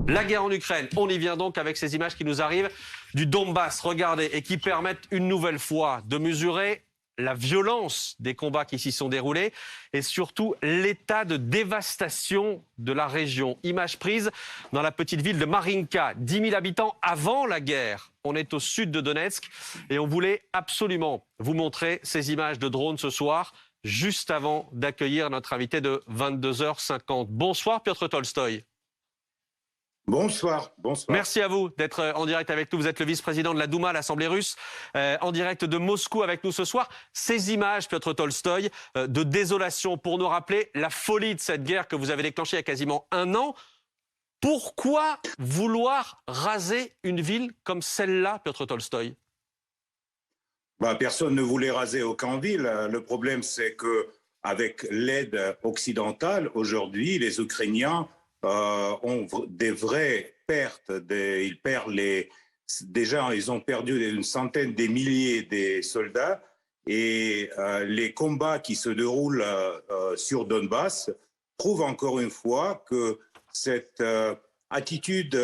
La guerre en Ukraine, on y vient donc avec ces images qui nous arrivent du Donbass, regardez, et qui permettent une nouvelle fois de mesurer la violence des combats qui s'y sont déroulés et surtout l'état de dévastation de la région. Image prise dans la petite ville de Marinka, 10 000 habitants avant la guerre. On est au sud de Donetsk et on voulait absolument vous montrer ces images de drones ce soir, juste avant d'accueillir notre invité de 22h50. Bonsoir Piotr Tolstoï. Bonsoir, bonsoir. Merci à vous d'être en direct avec nous. Vous êtes le vice-président de la Douma, l'Assemblée russe, en direct de Moscou avec nous ce soir. Ces images, Piotr Tolstoï, de désolation pour nous rappeler la folie de cette guerre que vous avez déclenchée il y a quasiment un an. Pourquoi vouloir raser une ville comme celle-là, Piotr Tolstoï? Personne ne voulait raser aucune ville. Le problème, c'est que avec l'aide occidentale, aujourd'hui, les Ukrainiens ont des vraies pertes. Déjà, ils ont perdu une centaine de milliers de soldats et les combats qui se déroulent sur Donbass prouvent encore une fois que cette attitude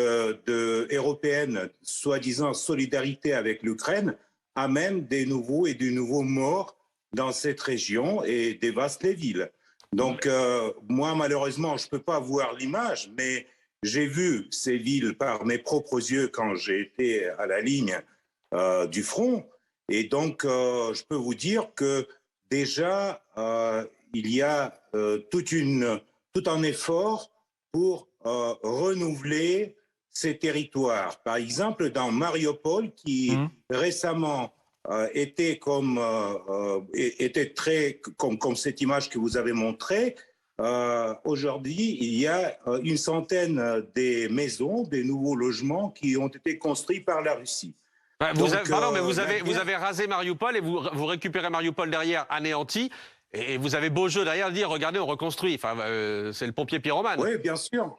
européenne, soi-disant solidarité avec l'Ukraine, amène des nouveaux morts dans cette région et dévaste les villes. Donc, moi, malheureusement, je ne peux pas voir l'image, mais j'ai vu ces villes par mes propres yeux quand j'ai été à la ligne du front. Et donc, je peux vous dire que déjà, il y a tout un effort pour renouveler ces territoires. Par exemple, dans Mariupol, qui récemment était comme cette image que vous avez montrée. Aujourd'hui, il y a une centaine de maisons, des nouveaux logements qui ont été construits par la Russie. Vous avez rasé Mariupol et vous récupérez Mariupol derrière anéanti. Et vous avez beau jeu derrière de dire, regardez, on reconstruit. Enfin, c'est le pompier pyromane. Oui, bien sûr.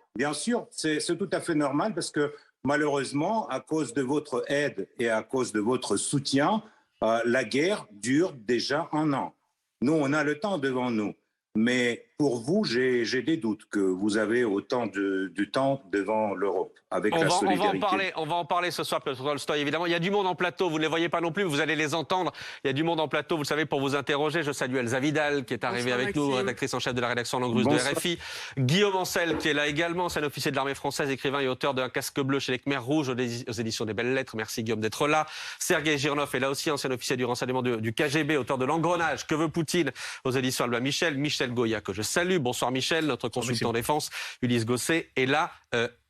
C'est tout à fait normal parce que malheureusement, à cause de votre aide et à cause de votre soutien, la guerre dure déjà un an. Nous, on a le temps devant nous. Mais pour vous, j'ai des doutes que vous avez autant de temps devant l'Europe avec la solidarité. On va en parler ce soir, Piotr Tolstoï. Évidemment, il y a du monde en plateau. Vous ne les voyez pas non plus, mais vous allez les entendre. Il y a du monde en plateau, vous le savez, pour vous interroger. Je salue Elsa Vidal, qui est arrivée avec nous, rédactrice en chef de la rédaction en langue russe de RFI. Guillaume Ancel, qui est là également, ancien officier de l'armée française, écrivain et auteur d'un casque bleu chez les Khmers rouges aux éditions des Belles Lettres. Merci Guillaume d'être là. Sergei Girnov est là aussi, ancien officier du renseignement du KGB, auteur de L'Engrenage, Que veut Poutine, aux éditions Albin Michel. Michel Goya, que je salue. Bonsoir Michel, notre consultant défense. Ulysse Gosset est là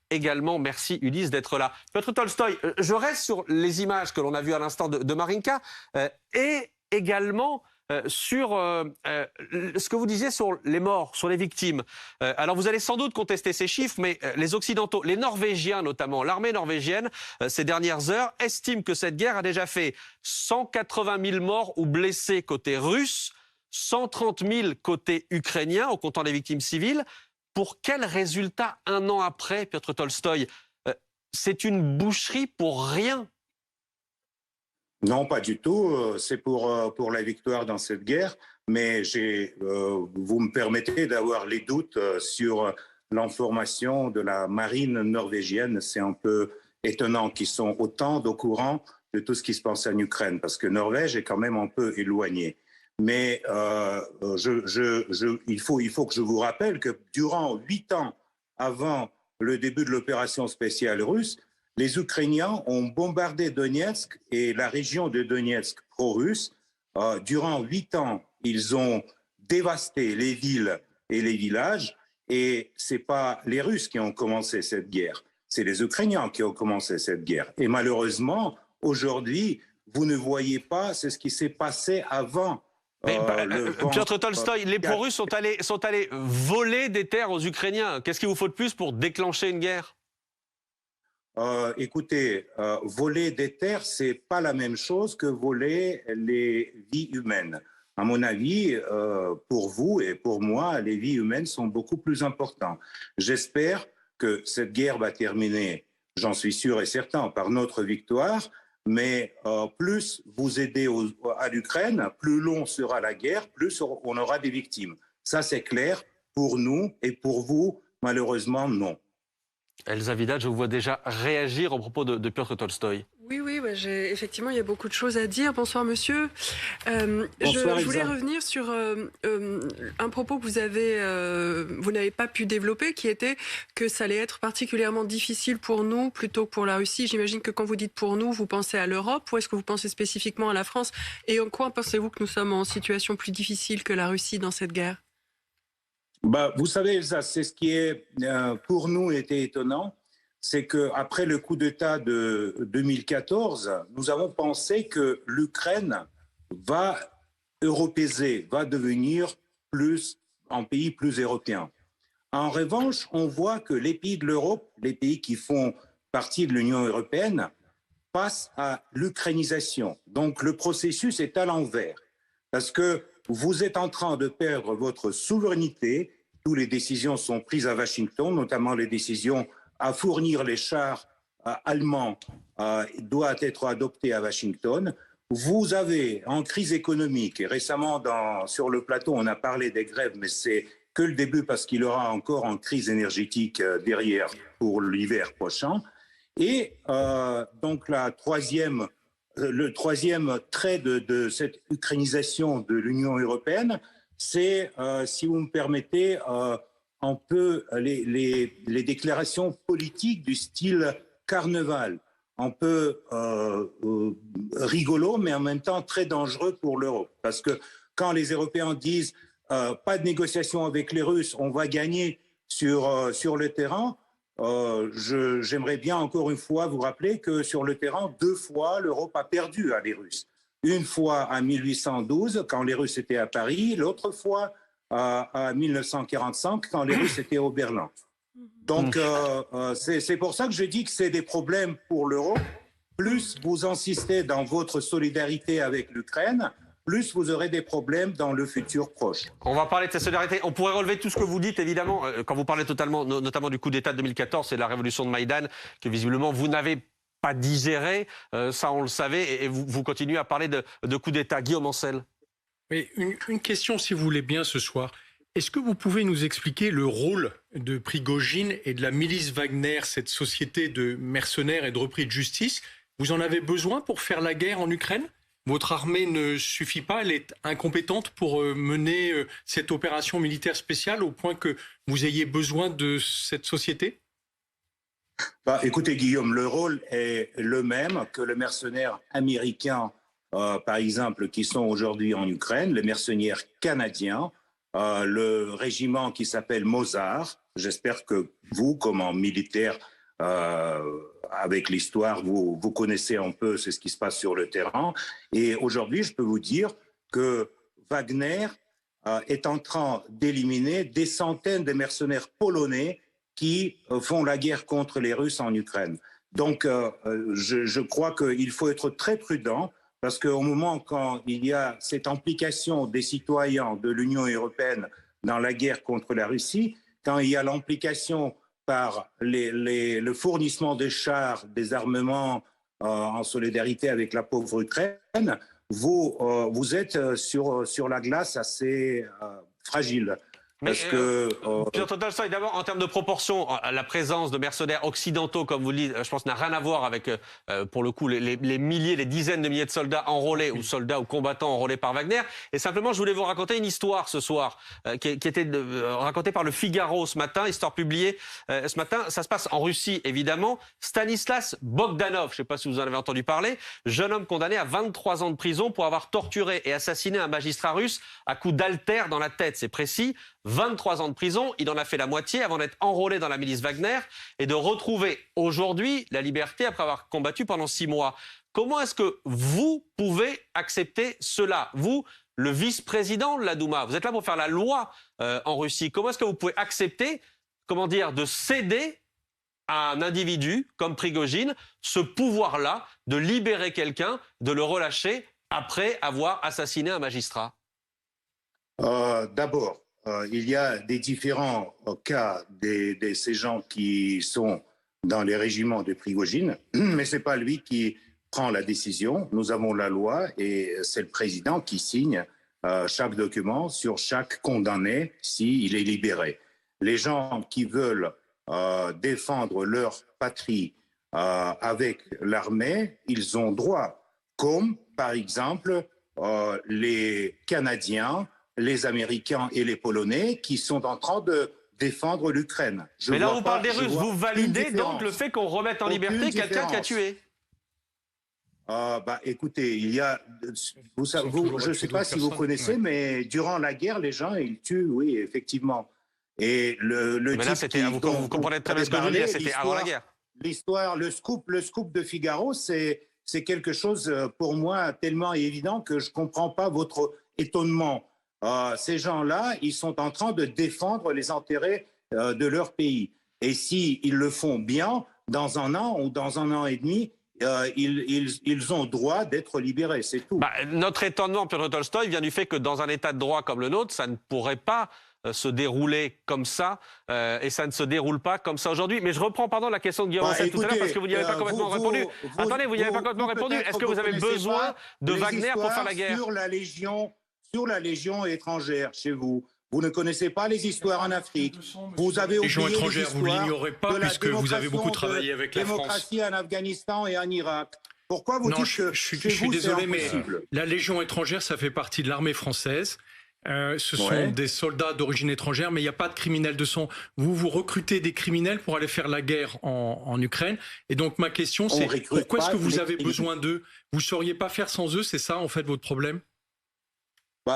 également. Merci Ulysse d'être là. Piotr Tolstoï, je reste sur les images que l'on a vues à l'instant de Marinka et également sur ce que vous disiez sur les morts, sur les victimes. Alors vous allez sans doute contester ces chiffres, mais les Occidentaux, les Norvégiens notamment, l'armée norvégienne, ces dernières heures, estiment que cette guerre a déjà fait 180 000 morts ou blessés côté russe, 130 000 côté ukrainien, en comptant les victimes civiles. Pour quel résultat un an après, Piotr Tolstoï? C'est une boucherie pour rien. Non, pas du tout. C'est pour la victoire dans cette guerre. Mais vous me permettez d'avoir les doutes sur l'information de la marine norvégienne. C'est un peu étonnant qu'ils sont autant au courant de tout ce qui se passe en Ukraine, parce que Norvège est quand même un peu éloignée. Mais il faut que je vous rappelle que durant 8 ans avant le début de l'opération spéciale russe, les Ukrainiens ont bombardé Donetsk et la région de Donetsk pro-russe. Durant 8 ans, ils ont dévasté les villes et les villages. Et ce n'est pas les Russes qui ont commencé cette guerre, c'est les Ukrainiens qui ont commencé cette guerre. Et malheureusement, aujourd'hui, vous ne voyez pas ce qui s'est passé avant. Piotr Tolstoï, les pro-russes sont allés voler des terres aux Ukrainiens. Qu'est-ce qu'il vous faut de plus pour déclencher une guerre? Écoutez, voler des terres, c'est pas la même chose que voler les vies humaines. À mon avis, pour vous et pour moi, les vies humaines sont beaucoup plus importantes. J'espère que cette guerre va terminer, j'en suis sûr et certain, par notre victoire. Mais plus vous aidez à l'Ukraine, plus long sera la guerre, plus on aura des victimes. Ça, c'est clair pour nous et pour vous, malheureusement, non. Elsa Vidal, je vous vois déjà réagir au propos de Piotr Tolstoï. Oui, oui, bah, effectivement, il y a beaucoup de choses à dire. Bonsoir, monsieur. Bonsoir, Je voulais Elsa. revenir sur un propos que vous n'avez pas pu développer, qui était que ça allait être particulièrement difficile pour nous plutôt que pour la Russie. J'imagine que quand vous dites pour nous, vous pensez à l'Europe, ou est-ce que vous pensez spécifiquement à la France? Et en quoi pensez-vous que nous sommes en situation plus difficile que la Russie dans cette guerre? Bah, vous savez, Elsa, c'est ce qui est pour nous était étonnant, c'est qu'après le coup d'État de 2014, nous avons pensé que l'Ukraine va européiser, va devenir plus un pays plus européen. En revanche, on voit que les pays de l'Europe, les pays qui font partie de l'Union européenne, passent à l'ukrainisation. Donc le processus est à l'envers, parce que vous êtes en train de perdre votre souveraineté. Toutes les décisions sont prises à Washington, notamment les décisions à fournir les chars allemands doivent être adoptées à Washington. Vous avez en crise économique, et récemment sur le plateau on a parlé des grèves, mais c'est que le début parce qu'il y aura encore une crise énergétique derrière pour l'hiver prochain. Et donc le troisième trait de cette ukrainisation de l'Union européenne, c'est, si vous me permettez, un peu les déclarations politiques du style carnaval, un peu rigolo, mais en même temps très dangereux pour l'Europe. Parce que quand les Européens disent pas de négociation avec les Russes, on va gagner sur le terrain, j'aimerais bien encore une fois vous rappeler que sur le terrain, 2 fois, l'Europe a perdu à les Russes. Une fois en 1812, quand les Russes étaient à Paris, l'autre fois en 1945, quand les Russes étaient au Berlin. Donc, c'est pour ça que je dis que c'est des problèmes pour l'Europe. Plus vous insistez dans votre solidarité avec l'Ukraine, plus vous aurez des problèmes dans le futur proche. On va parler de cette solidarité. On pourrait relever tout ce que vous dites, évidemment, quand vous parlez notamment du coup d'État de 2014 et de la révolution de Maïdan, que visiblement vous n'avez pas digéré. Ça, on le savait, et vous continuez à parler de coup d'État. Guillaume Ancel. Oui, une question, si vous voulez bien, ce soir. Est-ce que vous pouvez nous expliquer le rôle de Prigojine et de la milice Wagner, cette société de mercenaires et de repris de justice? Vous en avez besoin pour faire la guerre en Ukraine? Votre armée ne suffit pas, elle est incompétente pour mener cette opération militaire spéciale au point que vous ayez besoin de cette société? Bah, écoutez, Guillaume, le rôle est le même que les mercenaires américains, par exemple, qui sont aujourd'hui en Ukraine, les mercenaires canadiens, le régiment qui s'appelle Mozart. J'espère que vous, comme militaire, avec l'histoire, vous connaissez un peu ce qui se passe sur le terrain. Et aujourd'hui, je peux vous dire que Wagner est en train d'éliminer des centaines de mercenaires polonais qui font la guerre contre les Russes en Ukraine. Donc, je crois qu'il faut être très prudent parce qu'au moment quand il y a cette implication des citoyens de l'Union européenne dans la guerre contre la Russie, quand il y a l'implication par le fournissement de chars, des armements en solidarité avec la pauvre Ukraine, vous êtes sur la glace assez fragile. Parce que Piotr Tolstoï, d'abord, en termes de proportion, la présence de mercenaires occidentaux, comme vous le dites, je pense, n'a rien à voir avec, pour le coup, les milliers, les dizaines de milliers de soldats enrôlés ou soldats ou combattants enrôlés par Wagner. Et simplement, je voulais vous raconter une histoire ce soir, qui était racontée par le Figaro ce matin, histoire publiée ce matin. Ça se passe en Russie, évidemment. Stanislas Bogdanov, je ne sais pas si vous en avez entendu parler, jeune homme condamné à 23 ans de prison pour avoir torturé et assassiné un magistrat russe à coups d'haltère dans la tête. C'est précis. 23 ans de prison, il en a fait la moitié avant d'être enrôlé dans la milice Wagner et de retrouver aujourd'hui la liberté après avoir combattu pendant 6 mois. Comment est-ce que vous pouvez accepter cela? Vous, le vice-président de la Douma, vous êtes là pour faire la loi en Russie. Comment est-ce que vous pouvez accepter, de céder à un individu comme Prigojine ce pouvoir-là de libérer quelqu'un, de le relâcher après avoir assassiné un magistrat? D'abord, il y a des différents cas de ces gens qui sont dans les régiments de Prigojine, mais ce n'est pas lui qui prend la décision. Nous avons la loi et c'est le président qui signe chaque document sur chaque condamné s'il est libéré. Les gens qui veulent défendre leur patrie avec l'armée, ils ont droit, comme par exemple les Canadiens, les Américains et les Polonais qui sont en train de défendre l'Ukraine. Mais là, on parle des Russes. Vous validez donc le fait qu'on remette en liberté quelqu'un qui a tué? Écoutez, il y a, je ne sais pas si vous connaissez, mais durant la guerre, les gens, ils tuent, oui, effectivement. Et mais là, vous comprenez très bien ce que je veux dire, c'était avant la guerre. L'histoire, le scoop de Figaro, c'est quelque chose pour moi tellement évident que je ne comprends pas votre étonnement. Ces gens-là, ils sont en train de défendre les intérêts de leur pays. Et s'ils le font bien, dans un an ou dans un an et demi, ils ont droit d'être libérés, c'est tout. Notre étonnement, Piotr Tolstoï, vient du fait que dans un état de droit comme le nôtre, ça ne pourrait pas se dérouler comme ça, et ça ne se déroule pas comme ça aujourd'hui. Mais je reprends, la question de Guillaume Ancel tout à l'heure, parce que vous n'y avez pas complètement répondu. Attendez, vous n'y avez pas complètement répondu. Est-ce que vous avez besoin de Wagner pour faire la guerre? Sur la Légion étrangère, chez vous. Vous ne connaissez pas les histoires en Afrique. Vous avez oublié les histoires vous l'ignorez pas, puisque vous avez beaucoup travaillé avec la France. Démocratie en Afghanistan et en Irak. Pourquoi vous dites que je suis désolé, mais la Légion étrangère, ça fait partie de l'armée française. Ce sont des soldats d'origine étrangère, mais il n'y a pas de criminels de sang. Vous recrutez des criminels pour aller faire la guerre en Ukraine. Et donc ma question, c'est pourquoi est-ce que vous avez besoin d'eux? Vous ne sauriez pas faire sans eux? C'est ça, en fait, votre problème?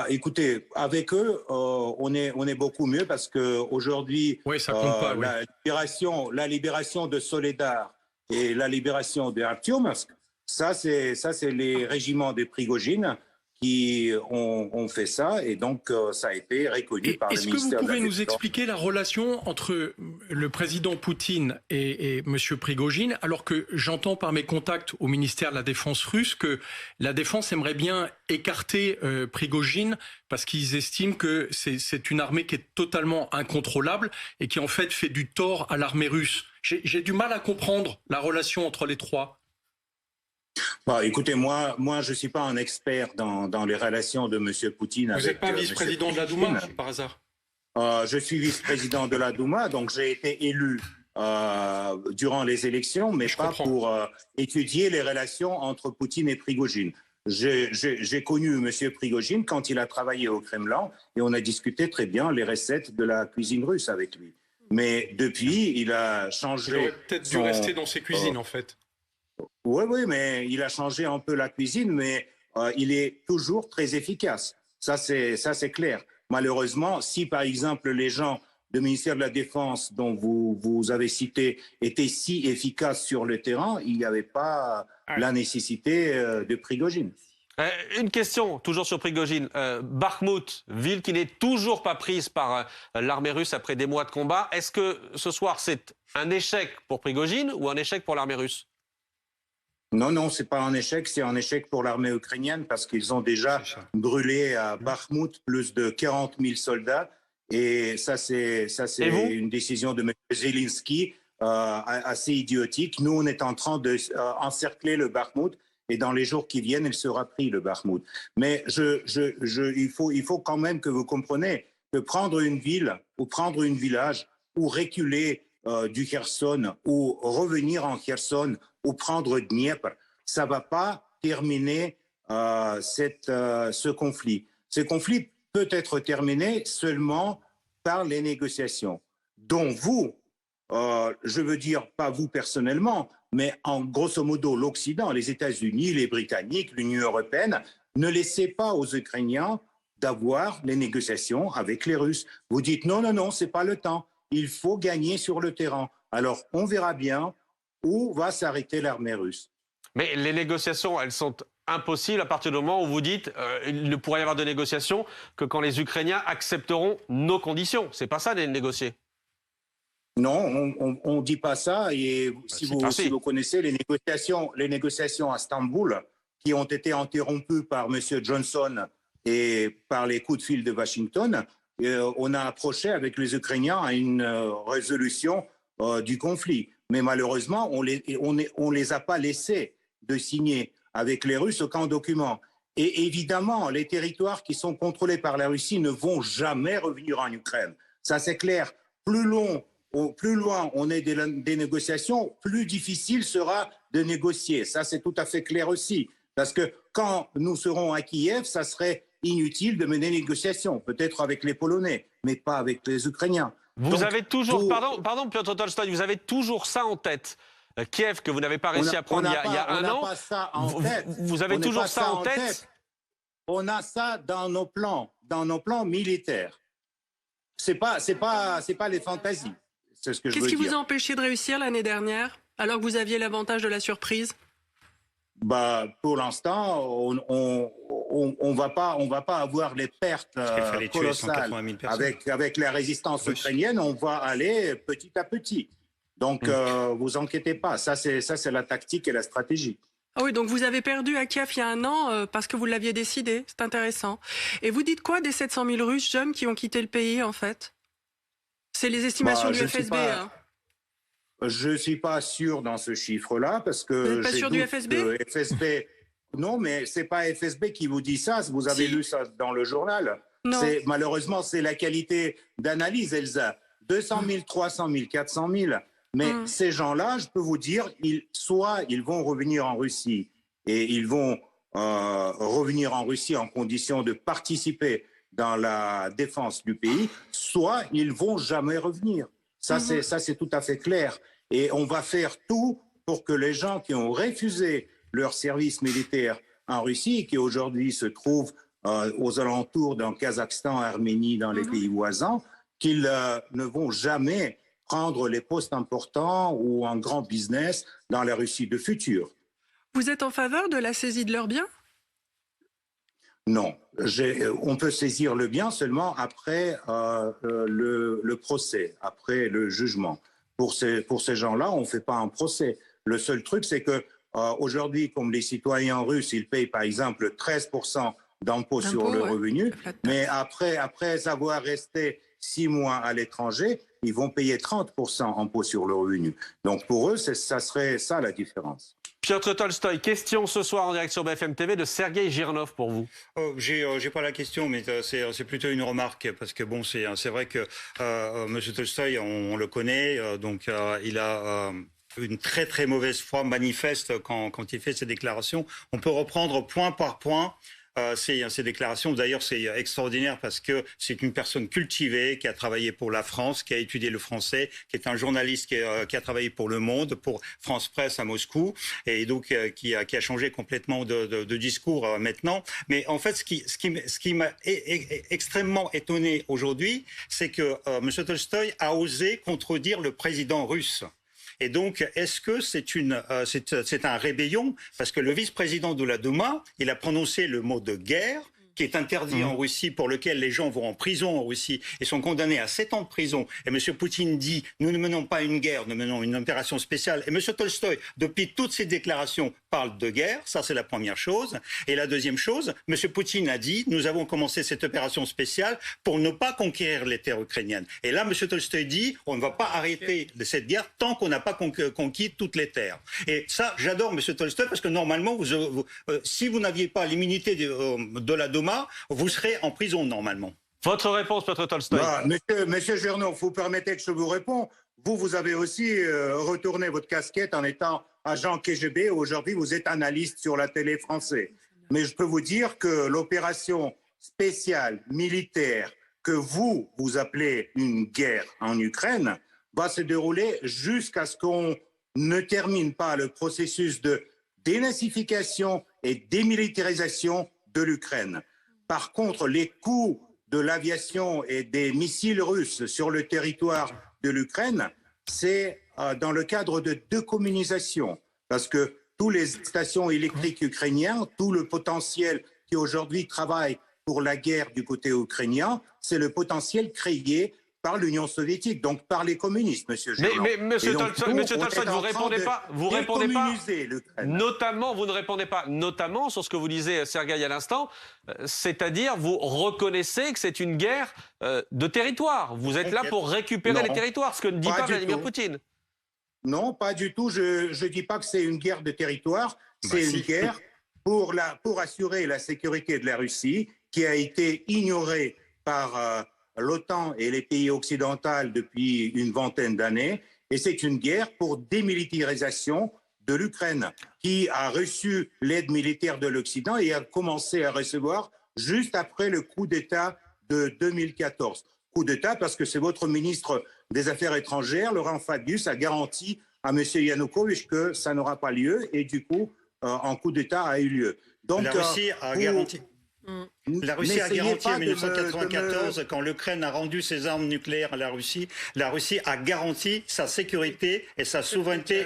Écoutez, avec eux, on est beaucoup mieux parce qu'aujourd'hui, la libération de Soledar et la libération de Artyomovsk, ça c'est les régiments de Prigojine qui ont fait ça, et donc ça a été reconnu par le ministère de la Défense. Est-ce que vous pouvez nous expliquer la relation entre le président Poutine et M. Prigojine, alors que j'entends par mes contacts au ministère de la Défense russe que la Défense aimerait bien écarter Prigojine parce qu'ils estiment que c'est une armée qui est totalement incontrôlable et qui en fait du tort à l'armée russe. J'ai du mal à comprendre la relation entre les trois. Écoutez, moi, je ne suis pas un expert dans les relations de M. Poutine avec... Vous n'êtes pas vice-président de la Douma, par hasard? Je suis vice-président de la Douma, donc j'ai été élu durant les élections, mais pas pour étudier les relations entre Poutine et Prigojine. J'ai connu M. Prigojine quand il a travaillé au Kremlin, et on a discuté très bien les recettes de la cuisine russe avec lui. Mais depuis, il a changé... Il aurait peut-être dû rester dans ses cuisines, en fait. Oui, mais il a changé un peu la cuisine, mais il est toujours très efficace. Ça, c'est clair. Malheureusement, si par exemple les gens du ministère de la Défense dont vous avez cité étaient si efficaces sur le terrain, il n'y avait pas la nécessité de Prigojine. Une question, toujours sur Prigojine. Bakhmout, ville qui n'est toujours pas prise par l'armée russe après des mois de combat. Est-ce que ce soir, c'est un échec pour Prigojine ou un échec pour l'armée russe? Non, c'est pas un échec, c'est un échek pour l'armée ukrainienne parce qu'ils ont déjà brûlé à Bakhmout plus de 40 000 soldats, et ça c'est une décision de M. Zelensky assez idiotique. Nous, on est en train de encercler le Bakhmout, et dans les jours qui viennent, il sera pris, le Bakhmout. Mais il faut quand même que vous compreniez que prendre une ville ou prendre un village ou reculer du Kherson ou revenir en Kherson ou prendre Dniepr, ça ne va pas terminer ce conflit. Ce conflit peut être terminé seulement par les négociations, dont vous, je veux dire pas vous personnellement, mais en grosso modo l'Occident, les États-Unis, les Britanniques, l'Union européenne, ne laissez pas aux Ukrainiens d'avoir les négociations avec les Russes. Vous dites non, ce n'est pas le temps. Il faut gagner sur le terrain. Alors, on verra bien où va s'arrêter l'armée russe. Mais les négociations, elles sont impossibles à partir du moment où vous dites il ne pourrait y avoir de négociations que quand les Ukrainiens accepteront nos conditions. C'est pas ça de négocier. Non, on ne dit pas ça. Et si vous connaissez les négociations à Istanbul, qui ont été interrompues par M. Johnson et par les coups de fil de Washington, on a approché avec les Ukrainiens à une résolution du conflit. Mais malheureusement, on les a pas laissés de signer avec les Russes aucun document. Et évidemment, les territoires qui sont contrôlés par la Russie ne vont jamais revenir en Ukraine. Ça, c'est clair. Plus long plus loin on est des négociations, plus difficile sera de négocier. Ça, c'est tout à fait clair aussi. Parce que quand nous serons à Kiev, ça serait inutile de mener des négociations, peut-être avec les Polonais, mais pas avec les Ukrainiens. Vous avez toujours, pardon, Piotr Tolstoï, vous avez toujours ça en tête. Kiev, que vous n'avez pas réussi à prendre il y a un an. Vous avez toujours ça en tête. On a ça dans nos plans militaires. C'est pas les fantaisies. C'est ce que je veux dire. Qu'est-ce qui vous a empêché de réussir l'année dernière, alors que vous aviez l'avantage de la surprise? Pour l'instant, on va pas avoir les pertes colossales avec la résistance ukrainienne. On va aller petit à petit. Donc, vous inquiétez pas. Ça, c'est la tactique et la stratégie. Ah oui, donc vous avez perdu à Kiev il y a un an parce que vous l'aviez décidé. C'est intéressant. Et vous dites quoi des 700 000 Russes jeunes qui ont quitté le pays, en fait? C'est les estimations du FSB. Je ne suis pas sûr dans ce chiffre-là parce que... Vous n'êtes pas sûr du FSB? Non, mais ce n'est pas FSB qui vous dit ça. Vous avez lu ça dans le journal. Malheureusement, c'est la qualité d'analyse, Elsa. 200 000, 300 000, 400 000. Mais ces gens-là, je peux vous dire, soit ils vont revenir en Russie et ils vont revenir en Russie en condition de participer dans la défense du pays, soit ils vont jamais revenir. Ça, c'est tout à fait clair. Et on va faire tout pour que les gens qui ont refusé leur service militaire en Russie et qui aujourd'hui se trouvent aux alentours d'un Kazakhstan, Arménie, dans les pays voisins, qu'ils ne vont jamais prendre les postes importants ou un grand business dans la Russie de futur. Vous êtes en faveur de la saisie de leurs biens? Non. On peut saisir le bien seulement après le procès, après le jugement. Pour ces gens-là, on ne fait pas un procès. Le seul truc, c'est que aujourd'hui, comme les citoyens russes, ils payent par exemple 13% d'impôts sur le revenu, mais après avoir resté 6 mois à l'étranger, ils vont payer 30% d'impôts sur le revenu. Donc pour eux, ça serait ça la différence. Piotr Tolstoï, question ce soir en direct sur BFM TV de Sergueï Girnov pour vous. J'ai pas la question, mais c'est plutôt une remarque parce que bon, c'est vrai que Monsieur Tolstoï, on le connaît, donc il a une très très mauvaise foi manifeste quand il fait ses déclarations. On peut reprendre point par point ces déclarations. D'ailleurs, c'est extraordinaire parce que c'est une personne cultivée qui a travaillé pour la France, qui a étudié le français, qui est un journaliste qui a travaillé pour Le Monde, pour France Presse à Moscou, et donc qui a changé complètement de discours maintenant. Mais en fait, ce qui m'a extrêmement étonné aujourd'hui, c'est que M. Tolstoï a osé contredire le président russe. Et donc, est-ce que c'est un rébellion? Parce que le vice-président de la Douma, il a prononcé le mot de guerre, qui est interdit en Russie, pour lequel les gens vont en prison en Russie et sont condamnés à 7 ans de prison. Et M. Poutine dit, nous ne menons pas une guerre, nous menons une opération spéciale. Et M. Tolstoï, depuis toutes ses déclarations, parle de guerre. Ça, c'est la première chose. Et la deuxième chose, M. Poutine a dit, nous avons commencé cette opération spéciale pour ne pas conquérir les terres ukrainiennes. Et là, M. Tolstoï dit, on ne va pas arrêter cette guerre tant qu'on n'a pas conquis toutes les terres. Et ça, j'adore M. Tolstoï parce que normalement, si vous n'aviez pas l'immunité de la Douma, vous serez en prison normalement. Votre réponse, Piotr Tolstoï. Monsieur Girnov, vous permettez que je vous réponde. Vous avez aussi retourné votre casquette en étant agent KGB. Aujourd'hui, vous êtes analyste sur la télé française. Mais je peux vous dire que l'opération spéciale militaire que vous appelez une guerre en Ukraine va se dérouler jusqu'à ce qu'on ne termine pas le processus de dénazification et démilitarisation de l'Ukraine. Par contre, les coups de l'aviation et des missiles russes sur le territoire de l'Ukraine, c'est dans le cadre de décommunisation. Parce que toutes les stations électriques ukrainiennes, tout le potentiel qui aujourd'hui travaille pour la guerre du côté ukrainien, c'est le potentiel créé par l'Union soviétique, donc par les communistes, Monsieur Girnov. Mais Monsieur Tolstoï, vous répondez pas, notamment, vous ne répondez pas, notamment sur ce que vous disiez, Sergueï, à l'instant, c'est-à-dire vous reconnaissez que c'est une guerre de territoire. Vous êtes là pour récupérer les territoires, ce que ne dit pas Vladimir Poutine. Non, pas du tout. Je ne dis pas que c'est une guerre de territoire. C'est une guerre pour assurer la sécurité de la Russie, qui a été ignorée par l'OTAN et les pays occidentaux depuis une vingtaine d'années. Et c'est une guerre pour démilitarisation de l'Ukraine, qui a reçu l'aide militaire de l'Occident et a commencé à recevoir juste après le coup d'État de 2014. Coup d'État parce que c'est votre ministre des Affaires étrangères, Laurent Fabius, a garanti à M. Yanukovych que ça n'aura pas lieu et du coup, un coup d'État a eu lieu. Donc, la Russie a garanti. La Russie a garanti en 1994, quand l'Ukraine a rendu ses armes nucléaires à la Russie a garanti sa sécurité et sa souveraineté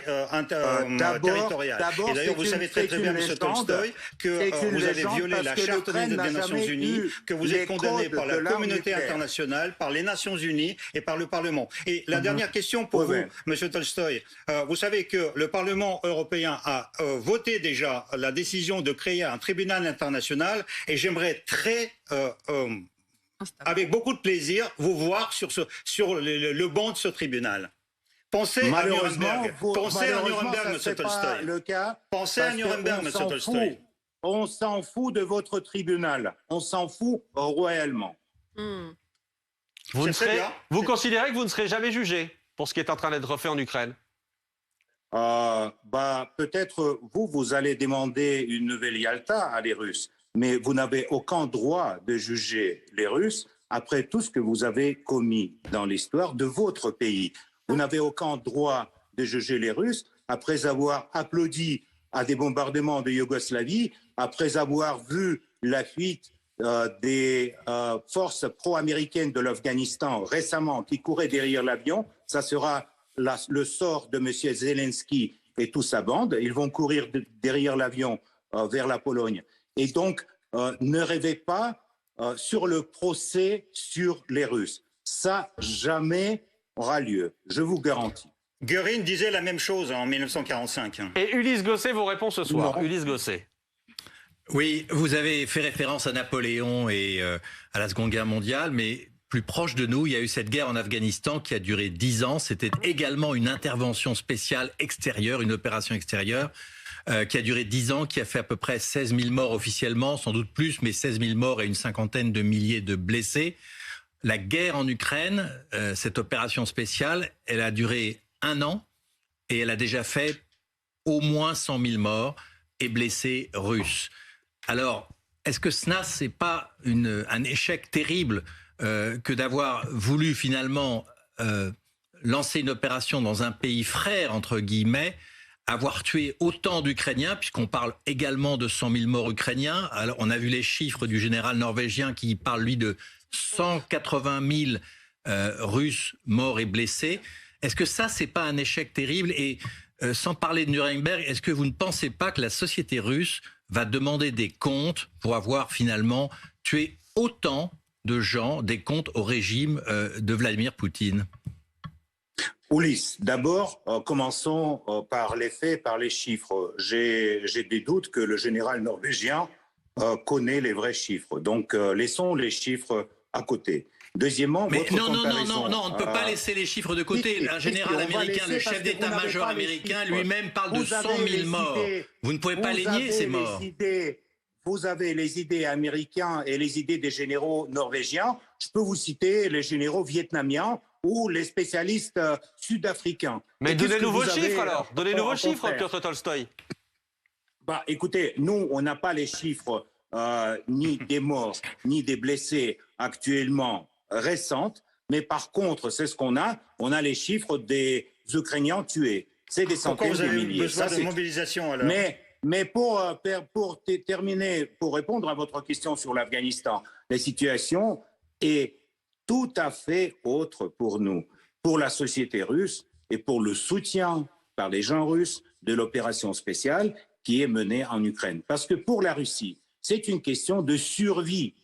territoriale. Et d'ailleurs, vous savez très bien, M. Tolstoï, que vous avez violé la Charte des Nations Unies, que vous êtes condamné par la communauté internationale, par les Nations Unies et par le Parlement. Et la dernière question pour vous, M. Tolstoï. Vous savez que le Parlement européen a voté déjà la décision de créer un tribunal international et j'aimerais avec beaucoup de plaisir, vous voir sur le banc de ce tribunal. Pensez à Nuremberg. Pensez à Nuremberg, M. Tolstoï. Pensez à Nuremberg, M. Tolstoï. On s'en fout de votre tribunal. On s'en fout royalement. Vous considérez que vous ne serez jamais jugé pour ce qui est en train d'être fait en Ukraine? Peut-être vous allez demander une nouvelle Yalta à les Russes. Mais vous n'avez aucun droit de juger les Russes après tout ce que vous avez commis dans l'histoire de votre pays. Vous n'avez aucun droit de juger les Russes après avoir applaudi à des bombardements de Yougoslavie, après avoir vu la fuite des forces pro-américaines de l'Afghanistan récemment qui couraient derrière l'avion. Ça sera le sort de M. Zelensky et toute sa bande. Ils vont courir derrière l'avion vers la Pologne. Et donc, ne rêvez pas sur le procès sur les Russes. Ça, jamais aura lieu, je vous garantis. Göring disait la même chose en 1945. Et Ulysse Gosset vous répond ce soir. Non. Ulysse Gosset. Oui, vous avez fait référence à Napoléon et à la Seconde Guerre mondiale, mais plus proche de nous, il y a eu cette guerre en Afghanistan qui a duré 10 ans. C'était également une intervention spéciale extérieure, une opération extérieure, qui a duré 10 ans, qui a fait à peu près 16 000 morts officiellement, sans doute plus, mais 16 000 morts et une cinquantaine de milliers de blessés. La guerre en Ukraine, cette opération spéciale, elle a duré 1 an et elle a déjà fait au moins 100 000 morts et blessés russes. Alors, est-ce que cela, c'est pas un échec terrible que d'avoir voulu finalement lancer une opération dans un pays frère, entre guillemets, avoir tué autant d'Ukrainiens, puisqu'on parle également de 100 000 morts ukrainiens. Alors, on a vu les chiffres du général norvégien qui parle, lui, de 180 000 Russes morts et blessés. Est-ce que ça, c'est pas un échec terrible? Et sans parler de Nuremberg, est-ce que vous ne pensez pas que la société russe va demander des comptes pour avoir finalement tué autant de gens, des comptes au régime de Vladimir Poutine? Ulysse, d'abord, commençons par les faits, par les chiffres. J'ai des doutes que le général norvégien connaît les vrais chiffres. Donc, laissons les chiffres à côté. Deuxièmement, mais non, on ne peut pas laisser les chiffres de côté. Un général américain, le chef d'état-major américain, lui-même parle de 100 000 morts. Vous ne pouvez pas les nier, ces morts. Vous avez les idées américaines et les idées des généraux norvégiens. Je peux vous citer les généraux vietnamiens ou les spécialistes sud-africains. Mais donnez-nous vos chiffres alors. Donnez-nous vos chiffres, Piotr Tolstoï. Écoutez, nous, on n'a pas les chiffres ni des morts, ni des blessés actuellement récentes. Mais par contre, c'est ce qu'on a. On a les chiffres des Ukrainiens tués. C'est des centaines de milliers. Besoin de mobilisation alors. Mais pour terminer, pour répondre à votre question sur l'Afghanistan, la situation est tout à fait autre pour nous, pour la société russe et pour le soutien par les gens russes de l'opération spéciale qui est menée en Ukraine. Parce que pour la Russie, c'est une question de survie.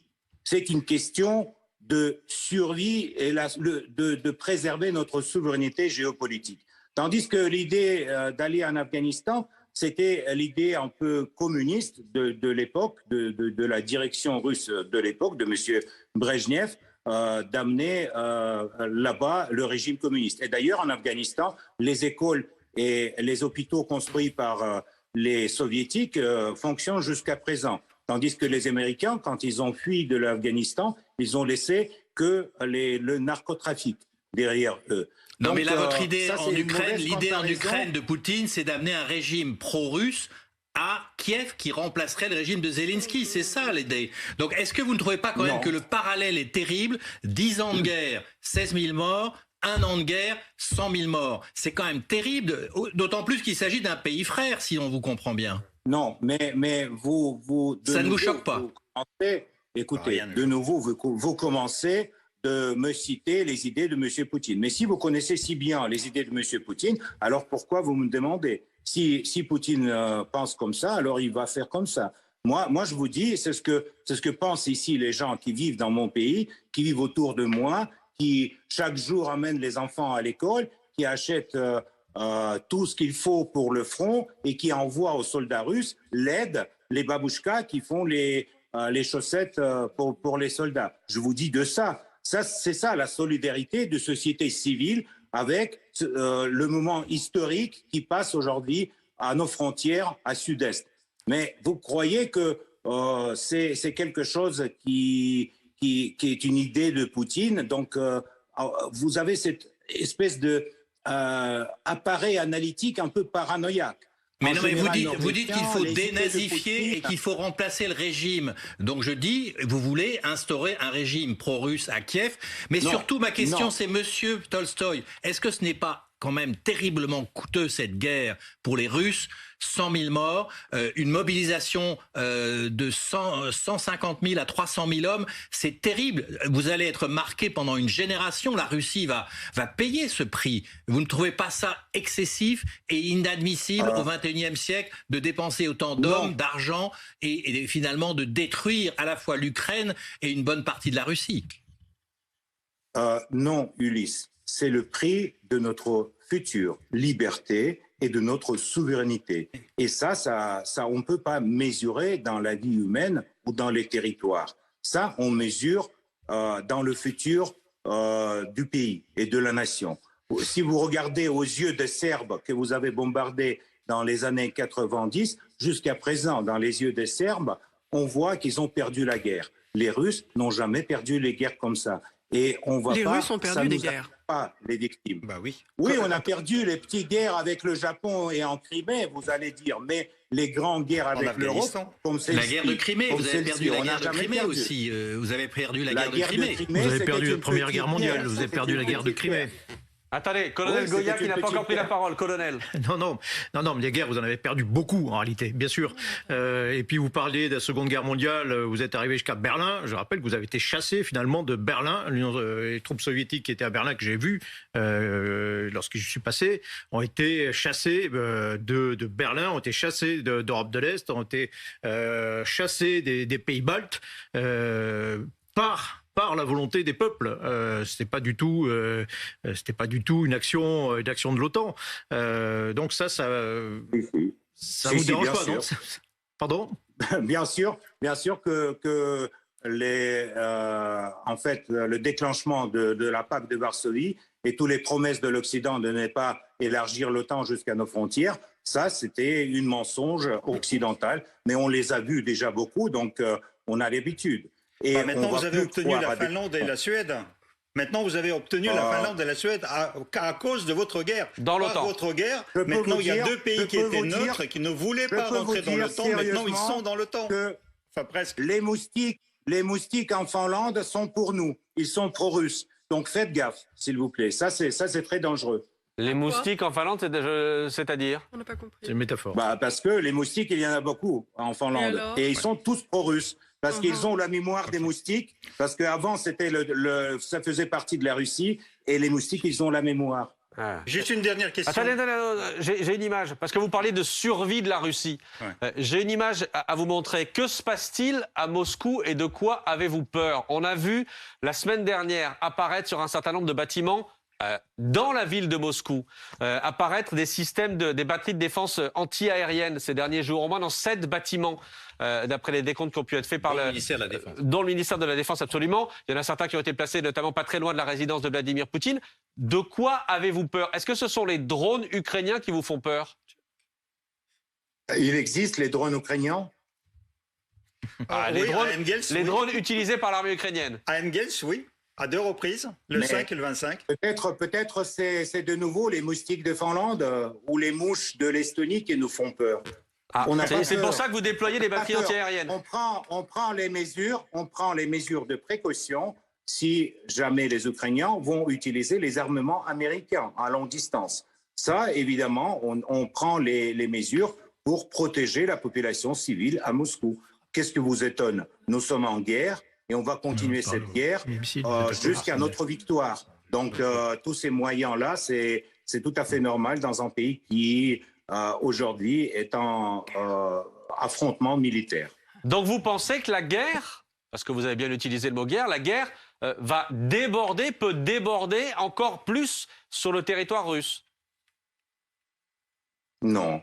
C'est une question de survie et de préserver notre souveraineté géopolitique. Tandis que l'idée d'aller en Afghanistan, c'était l'idée un peu communiste de l'époque, de la direction russe de l'époque, de M. Brejnev, d'amener là-bas le régime communiste. Et d'ailleurs, en Afghanistan, les écoles et les hôpitaux construits par les soviétiques fonctionnent jusqu'à présent. Tandis que les Américains, quand ils ont fui de l'Afghanistan, ils ont laissé que le narcotrafic derrière eux. Non, Donc, mais là, votre idée ça, en c'est une Ukraine, mauvaise l'idée en comparaison. Ukraine de Poutine, c'est d'amener un régime pro-russe à Kiev qui remplacerait le régime de Zelensky. C'est ça l'idée. Donc, est-ce que vous ne trouvez pas quand même Non. que le parallèle est terrible? 10 ans de guerre, 16 000 morts. 1 an de guerre, 100 000 morts. C'est quand même terrible, d'autant plus qu'il s'agit d'un pays frère, si on vous comprend bien. Non, mais vous Ça ne vous choque pas? Écoutez, Rien. de nouveau, vous commencez de me citer les idées de M. Poutine. Mais si vous connaissez si bien les idées de M. Poutine, alors pourquoi vous me demandez? Si Poutine pense comme ça, alors il va faire comme ça. Moi, je vous dis, c'est ce que pensent ici les gens qui vivent dans mon pays, qui vivent autour de moi, qui chaque jour amènent les enfants à l'école, qui achètent tout ce qu'il faut pour le front et qui envoient aux soldats russes l'aide, les babouchkas qui font les chaussettes pour les soldats. Je vous dis de ça. C'est ça la solidarité de société civile avec le moment historique qui passe aujourd'hui à nos frontières à sud-est. Mais vous croyez que c'est quelque chose qui est une idée de Poutine? Donc, vous avez cette espèce de appareil analytique un peu paranoïaque. Mais En non, mais général, vous dites qu'il faut les idées de dénazifier Poutine- et qu'il faut remplacer le régime. Donc je dis, vous voulez instaurer un régime pro-russe à Kiev. Mais Non, surtout, ma question, non. c'est Monsieur Tolstoï, est-ce que ce n'est pas quand même terriblement coûteux cette guerre pour les Russes? 100 000 morts, une mobilisation de 150 000 à 300 000 hommes, c'est terrible. Vous allez être marqué pendant une génération. La Russie va payer ce prix. Vous ne trouvez pas ça excessif et inadmissible au XXIe siècle de dépenser autant d'hommes, Non. d'argent et finalement de détruire à la fois l'Ukraine et une bonne partie de la Russie? Non, Ulysse, c'est le prix de notre future liberté et de notre souveraineté. Et ça on ne peut pas mesurer dans la vie humaine ou dans les territoires. Ça, on mesure dans le futur du pays et de la nation. Si vous regardez aux yeux des Serbes que vous avez bombardés dans les années 90, jusqu'à présent, dans les yeux des Serbes, on voit qu'ils ont perdu la guerre. Les Russes n'ont jamais perdu les guerres comme ça. Et on voit Les pas, Russes ont perdu ça des nous guerres. affecte pas les victimes. Bah oui. Oui, on a perdu les petites guerres avec le Japon et en Crimée, vous allez dire, mais les grandes guerres avec l'Europe, Afghanistan. comme La celle-ci, guerre de Crimée, comme vous avez perdu celle-ci, la on n'a guerre de jamais Crimée perdu. aussi. Vous avez perdu la La guerre de Crimée. Crimée, Vous avez c'était perdu la une Première petite Guerre mondiale, guerre. vous avez perdu la guerre de Crimée. Attendez, colonel Oui, Goya c'était qui n'a une pas encore petite pris la guerre. parole, colonel. Non, mais les guerres, vous en avez perdu beaucoup en réalité, bien sûr. Et puis vous parliez de la Seconde Guerre mondiale, vous êtes arrivé jusqu'à Berlin. Je rappelle que vous avez été chassé finalement de Berlin. Les troupes soviétiques qui étaient à Berlin, que j'ai vues lorsque je suis passé, ont été chassées de Berlin, ont été chassés d'Europe de l'Est, ont été chassés des pays baltes par la volonté des peuples. C'était pas du tout une action de l'OTAN. Donc ça Si, vous si, dérange bien pas, sûr. non? Pardon? Bien sûr que en fait, le déclenchement de la PAC de Varsovie et toutes les promesses de l'Occident de ne pas élargir l'OTAN jusqu'à nos frontières, ça, c'était une mensonge occidentale, mais on les a vus déjà beaucoup, donc on a l'habitude. Et Maintenant, on va vous avez plus obtenu croire la à des- Finlande et la Suède. Maintenant, vous avez obtenu la Finlande et la Suède à cause de votre guerre. Dans Par l'OTAN. votre guerre, Je peux maintenant, vous il y a dire- deux pays je qui peux étaient vous dire- neutres et qui ne voulaient pas peux vous rentrer dans dire l'OTAN. Maintenant, ils sérieusement sont dans l'OTAN. que Enfin, presque. les moustiques en Finlande sont pour nous. Ils sont pro-russes. Donc faites gaffe, s'il vous plaît. Ça, c'est très dangereux. Les moustiques en Finlande, c'est-à-dire? On n'a pas compris. C'est une métaphore. Bah, parce que les moustiques, il y en a beaucoup en Finlande. alors Et ils sont tous pro-russes. Parce qu'ils ont la mémoire des moustiques. Parce qu'avant, c'était ça faisait partie de la Russie. Et les moustiques, ils ont la mémoire. Ah. Juste une dernière question. Attendez, j'ai une image, parce que vous parlez de survie de la Russie. Ouais. J'ai une image à vous montrer. Que se passe-t-il à Moscou et de quoi avez-vous peur? On a vu la semaine dernière apparaître sur un certain nombre de bâtiments dans la ville de Moscou, apparaître des systèmes, des batteries de défense anti-aérienne ces derniers jours, au moins dans 7 bâtiments, d'après les décomptes qui ont pu être faits par Dans le ministère de la Défense. dans le ministère de la Défense, absolument. Il y en a certains qui ont été placés notamment pas très loin de la résidence de Vladimir Poutine. De quoi avez-vous peur? Est-ce que ce sont les drones ukrainiens qui vous font peur? Il existe les drones ukrainiens. Les oui, drones, à Engels, les oui. drones utilisés par l'armée ukrainienne. À Engels, oui. À 2 reprises, le 5 et le 25. Peut-être c'est de nouveau les moustiques de Finlande ou les mouches de l'Estonie qui nous font peur. C'est pour ça que vous déployez des batteries antiaériennes. On prend les mesures de précaution si jamais les Ukrainiens vont utiliser les armements américains à longue distance. Ça, évidemment, on prend les mesures pour protéger la population civile à Moscou. Qu'est-ce que vous étonne? Nous sommes en guerre et on va continuer cette guerre jusqu'à notre victoire. Donc, tous ces moyens-là, c'est tout à fait normal dans un pays qui, aujourd'hui, est en affrontement militaire. Donc, vous pensez que la guerre, parce que vous avez bien utilisé le mot guerre, la guerre va déborder, peut déborder encore plus sur le territoire russe? Non,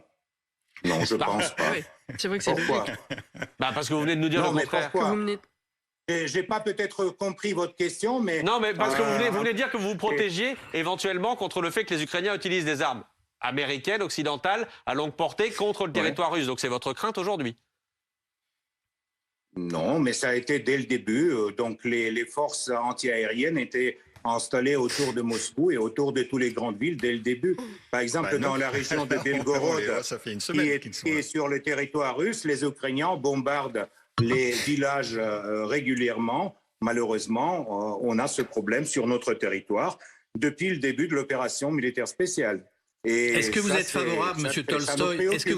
je pense pas. Oui, c'est vrai que c'est Pourquoi? Parce que vous venez de nous dire le contraire. Pourquoi? J'ai pas peut-être compris votre question, mais... Non, mais parce que vous venez dire que vous vous protégiez éventuellement contre le fait que les Ukrainiens utilisent des armes américaines, occidentales, à longue portée contre le territoire russe. Donc c'est votre crainte aujourd'hui? Non, mais ça a été dès le début. Donc les forces antiaériennes étaient installées autour de Moscou et autour de toutes les grandes villes dès le début. Par exemple, dans la région de Belgorod, qui est sur le territoire russe, les Ukrainiens bombardent les villages régulièrement. Malheureusement, on a ce problème sur notre territoire depuis le début de l'opération militaire spéciale. Est-ce que vous êtes favorable, Monsieur Tolstoï, est-ce que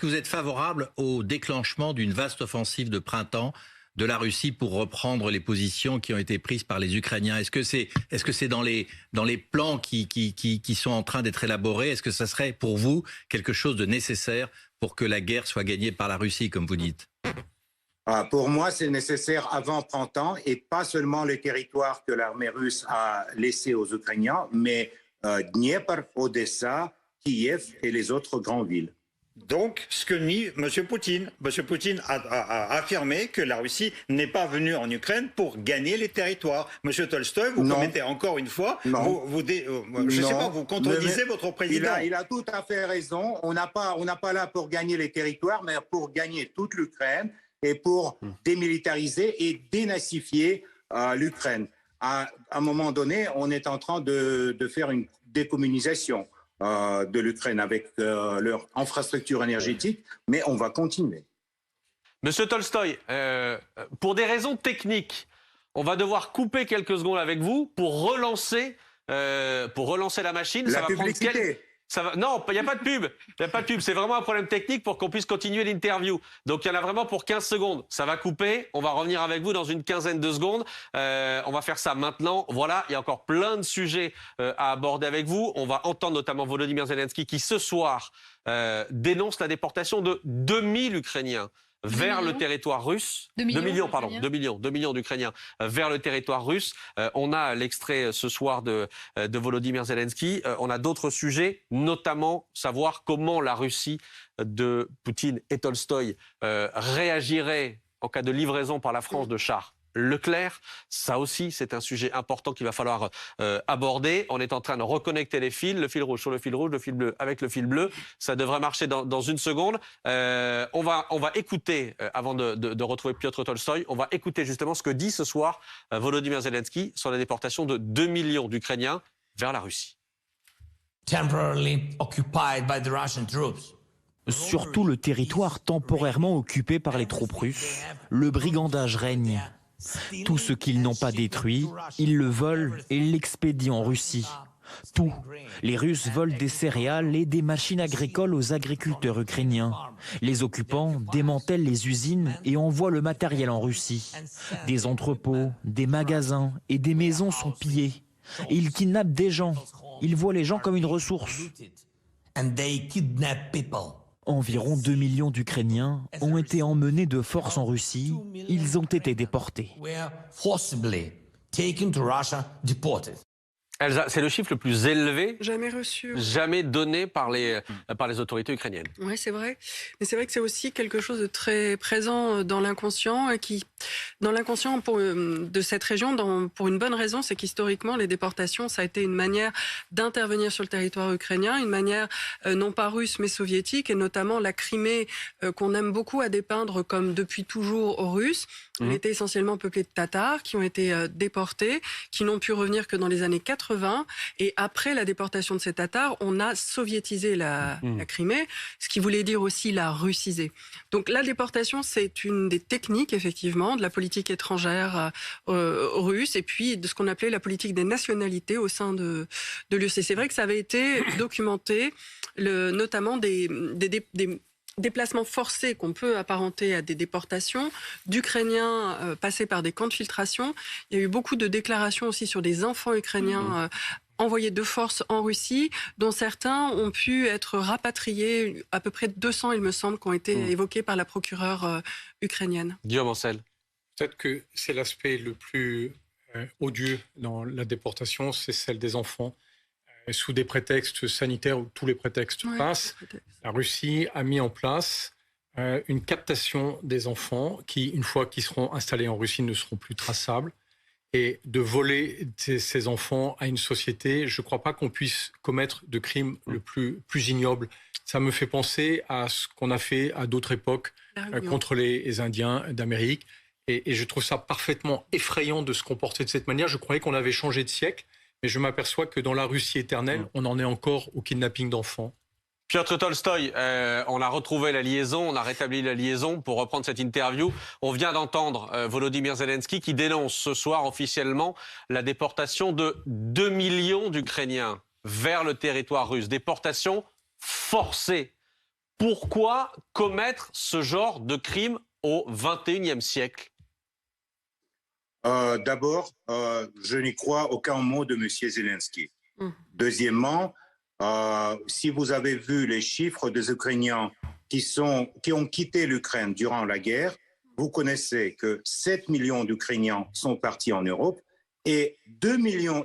vous êtes favorable au déclenchement d'une vaste offensive de printemps de la Russie pour reprendre les positions qui ont été prises par les Ukrainiens? Est-ce que c'est dans les plans qui sont en train d'être élaborés? Est-ce que ça serait pour vous quelque chose de nécessaire pour que la guerre soit gagnée par la Russie, comme vous dites? Pour moi, c'est nécessaire avant printemps, et pas seulement les territoires que l'armée russe a laissés aux Ukrainiens, mais Dniepr, Odessa, Kiev et les autres grandes villes. Donc, ce que nie M. Poutine. M. Poutine a affirmé que la Russie n'est pas venue en Ukraine pour gagner les territoires. M. Tolstoï, vous commettez encore une fois, vous contredisez votre président. Il a tout à fait raison. On n'a pas là pour gagner les territoires, mais pour gagner toute l'Ukraine et pour démilitariser et dénazifier l'Ukraine. À un moment donné, on est en train de faire une décommunisation de l'Ukraine avec leur infrastructure énergétique, mais on va continuer. Monsieur Tolstoï, pour des raisons techniques, on va devoir couper quelques secondes avec vous pour relancer la machine. La publicité. Non, il n'y a pas de pub. Il n'y a pas de pub. C'est vraiment un problème technique pour qu'on puisse continuer l'interview. Donc, il y en a vraiment pour 15 secondes. Ça va couper. On va revenir avec vous dans une quinzaine de secondes. On va faire ça maintenant. Voilà, il y a encore plein de sujets à aborder avec vous. On va entendre notamment Volodymyr Zelensky qui, ce soir, dénonce la déportation de 2000 Ukrainiens vers le territoire russe. 2 millions d'Ukrainiens vers le territoire russe. On a l'extrait ce soir de Volodymyr Zelensky. On a d'autres sujets, notamment savoir comment la Russie de Poutine et Tolstoï réagirait en cas de livraison par la France de chars Leclerc. Ça aussi, c'est un sujet important qu'il va falloir aborder. On est en train de reconnecter les fils, le fil rouge sur le fil rouge, le fil bleu avec le fil bleu. Ça devrait marcher dans une seconde. On va écouter, avant de retrouver Piotr Tolstoï, on va écouter justement ce que dit ce soir Volodymyr Zelensky sur la déportation de 2 millions d'Ukrainiens vers la Russie. Temporarily occupied by the Russian troops. Sur tout le territoire temporairement occupé par les troupes russes, le brigandage règne. Tout ce qu'ils n'ont pas détruit, ils le volent et l'expédient en Russie. Tout. Les Russes volent des céréales et des machines agricoles aux agriculteurs ukrainiens. Les occupants démantèlent les usines et envoient le matériel en Russie. Des entrepôts, des magasins et des maisons sont pillés. Et ils kidnappent des gens. Ils voient les gens comme une ressource. Environ 2 millions d'Ukrainiens ont été emmenés de force en Russie. Ils ont été déportés. Elsa, c'est le chiffre le plus élevé Jamais reçu. jamais donné par les autorités ukrainiennes. Oui, c'est vrai. Mais c'est vrai que c'est aussi quelque chose de très présent dans l'inconscient et dans l'inconscient de cette région, pour une bonne raison, c'est qu'historiquement, les déportations, ça a été une manière d'intervenir sur le territoire ukrainien, une manière non pas russe mais soviétique, et notamment la Crimée qu'on aime beaucoup à dépeindre comme depuis toujours russe. Elle était essentiellement peuplée de Tatars qui ont été déportés, qui n'ont pu revenir que dans les années 80. Et après la déportation de ces Tatars, on a soviétisé la Crimée, ce qui voulait dire aussi la russiser. Donc la déportation, c'est une des techniques, effectivement, de la politique étrangère russe, et puis de ce qu'on appelait la politique des nationalités au sein de l'URSS. C'est vrai que ça avait été documenté, notamment des déplacements forcés qu'on peut apparenter à des déportations, d'Ukrainiens passés par des camps de filtration. Il y a eu beaucoup de déclarations aussi sur des enfants ukrainiens envoyés de force en Russie, dont certains ont pu être rapatriés, à peu près 200, il me semble, qui ont été évoqués par la procureure ukrainienne. Guillaume Ancel. Peut-être que c'est l'aspect le plus odieux dans la déportation, c'est celle des enfants. Sous des prétextes sanitaires où tous les prétextes passent, la Russie a mis en place une captation des enfants qui, une fois qu'ils seront installés en Russie, ne seront plus traçables. Et de voler ces enfants à une société, je ne crois pas qu'on puisse commettre de crimes le plus ignoble. Ça me fait penser à ce qu'on a fait à d'autres époques contre les Indiens d'Amérique. Et je trouve ça parfaitement effrayant de se comporter de cette manière. Je croyais qu'on avait changé de siècle. Mais je m'aperçois que dans la Russie éternelle, on en est encore au kidnapping d'enfants. Piotr Tolstoï, on a retrouvé la liaison, on a rétabli la liaison pour reprendre cette interview. On vient d'entendre Volodymyr Zelensky qui dénonce ce soir officiellement la déportation de 2 millions d'Ukrainiens vers le territoire russe. Déportation forcée. Pourquoi commettre ce genre de crime au XXIe siècle ? D'abord, je n'y crois aucun mot de M. Zelensky. Deuxièmement, si vous avez vu les chiffres des Ukrainiens qui ont quitté l'Ukraine durant la guerre, vous connaissez que 7 millions d'Ukrainiens sont partis en Europe et 2,5 millions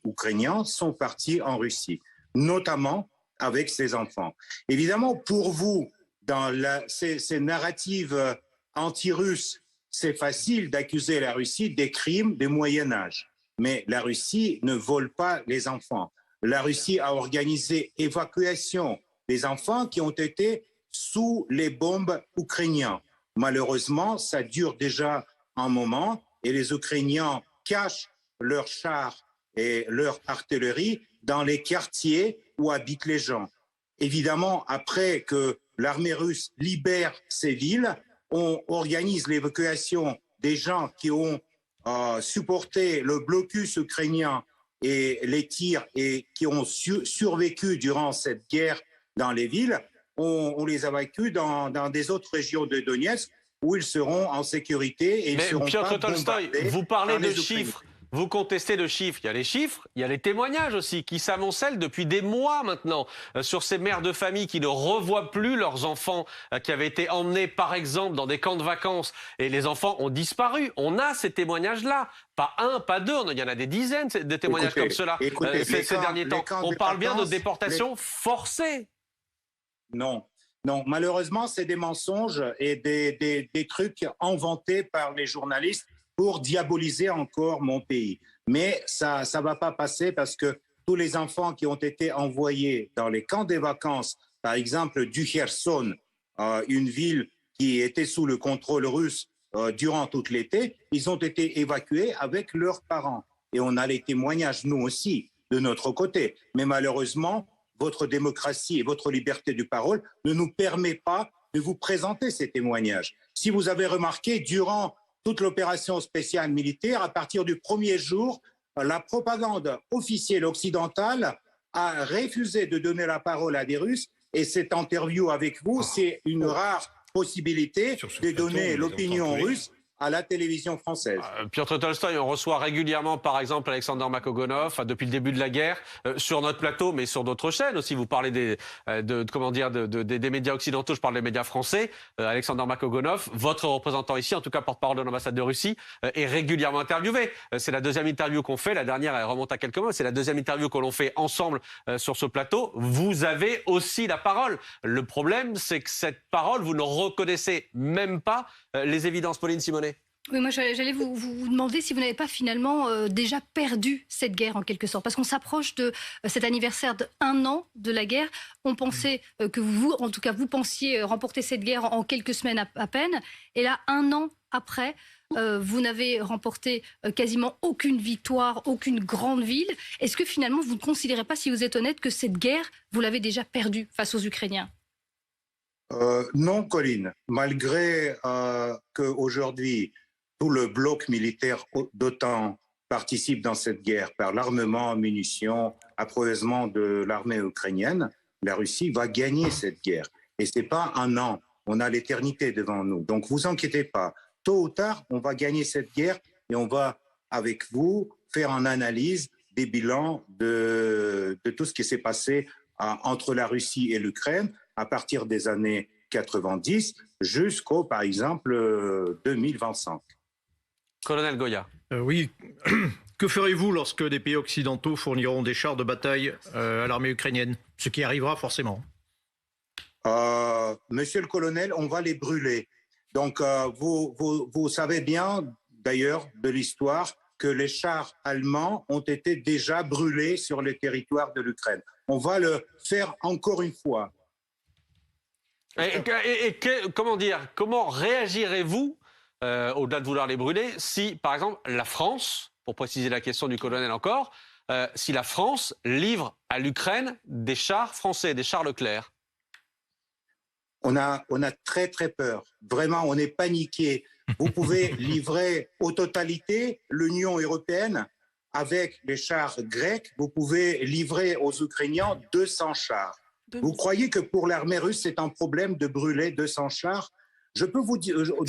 d'Ukrainiens sont partis en Russie, notamment avec ses enfants. Évidemment, pour vous, dans ces narratives anti-russes, c'est facile d'accuser la Russie des crimes du Moyen-Âge. Mais la Russie ne vole pas les enfants. La Russie a organisé évacuation des enfants qui ont été sous les bombes ukrainiennes. Malheureusement, ça dure déjà un moment et les Ukrainiens cachent leurs chars et leur artillerie dans les quartiers où habitent les gens. Évidemment, après que l'armée russe libère ces villes, on organise l'évacuation des gens qui ont supporté le blocus ukrainien et les tirs et qui ont survécu durant cette guerre dans les villes. On les évacue dans des autres régions de Donetsk où ils seront en sécurité et ils seront Piotr pas Tolstoï, bombardés. vous parlez de par les chiffres. Vous contestez de chiffres. Il y a les chiffres, il y a les témoignages aussi qui s'amoncellent depuis des mois maintenant sur ces mères de famille qui ne revoient plus leurs enfants qui avaient été emmenés par exemple dans des camps de vacances et les enfants ont disparu. On a ces témoignages-là. Pas un, pas deux, il y en a des dizaines de témoignages comme cela ces derniers temps. On parle bien de déportation forcée. Non, malheureusement, c'est des mensonges et des trucs inventés par les journalistes pour diaboliser encore mon pays. Mais ça ne va pas passer parce que tous les enfants qui ont été envoyés dans les camps de vacances, par exemple du Kherson, une ville qui était sous le contrôle russe durant tout l'été, ils ont été évacués avec leurs parents. Et on a les témoignages, nous aussi, de notre côté. Mais malheureusement, votre démocratie et votre liberté de parole ne nous permet pas de vous présenter ces témoignages. Si vous avez remarqué, durant toute l'opération spéciale militaire, à partir du premier jour, la propagande officielle occidentale a refusé de donner la parole à des Russes. Et cette interview avec vous, c'est une rare possibilité de donner l'opinion russe à la télévision française. Piotr Tolstoï, on reçoit régulièrement, par exemple, Alexander Makogonov, depuis le début de la guerre, sur notre plateau, mais sur d'autres chaînes aussi. Vous parlez des médias occidentaux, je parle des médias français. Alexander Makogonov, votre représentant ici, en tout cas porte-parole de l'ambassade de Russie, est régulièrement interviewé. C'est la deuxième interview qu'on fait. La dernière, elle remonte à quelques mois. C'est la deuxième interview que l'on fait ensemble sur ce plateau. Vous avez aussi la parole. Le problème, c'est que cette parole, vous ne reconnaissez même pas les évidences. Pauline Simonet. Oui, moi j'allais vous demander si vous n'avez pas finalement déjà perdu cette guerre en quelque sorte. Parce qu'on s'approche de cet anniversaire d'1 an de la guerre. On pensait que vous, en tout cas vous pensiez remporter cette guerre en quelques semaines à peine. Et là, 1 an après, vous n'avez remporté quasiment aucune victoire, aucune grande ville. Est-ce que finalement vous ne considérez pas, si vous êtes honnête, que cette guerre, vous l'avez déjà perdue face aux Ukrainiens ? Non, Colline. Malgré qu'aujourd'hui, tout le bloc militaire d'OTAN participe dans cette guerre par l'armement, munitions, approvisionnement de l'armée ukrainienne, la Russie va gagner cette guerre. Et ce n'est pas 1 an, on a l'éternité devant nous. Donc, vous inquiétez pas. Tôt ou tard, on va gagner cette guerre et on va, avec vous, faire une analyse des bilans de tout ce qui s'est passé entre la Russie et l'Ukraine à partir des années 90 jusqu'au, par exemple, 2025. Colonel Goya. Oui. Que ferez-vous lorsque des pays occidentaux fourniront des chars de bataille à l'armée ukrainienne? Ce qui arrivera forcément. Monsieur le colonel, on va les brûler. Donc, vous savez bien, d'ailleurs, de l'histoire, que les chars allemands ont été déjà brûlés sur le territoire de l'Ukraine. On va le faire encore une fois. Comment réagirez-vous, au-delà de vouloir les brûler, si, par exemple, la France, pour préciser la question du colonel encore, si la France livre à l'Ukraine des chars français, des chars Leclerc? On a très très peur. Vraiment, on est paniqué. Vous pouvez livrer aux totalités l'Union européenne avec les chars grecs. Vous pouvez livrer aux Ukrainiens 200 chars. Vous croyez que pour l'armée russe, c'est un problème de brûler 200 chars? Je peux vous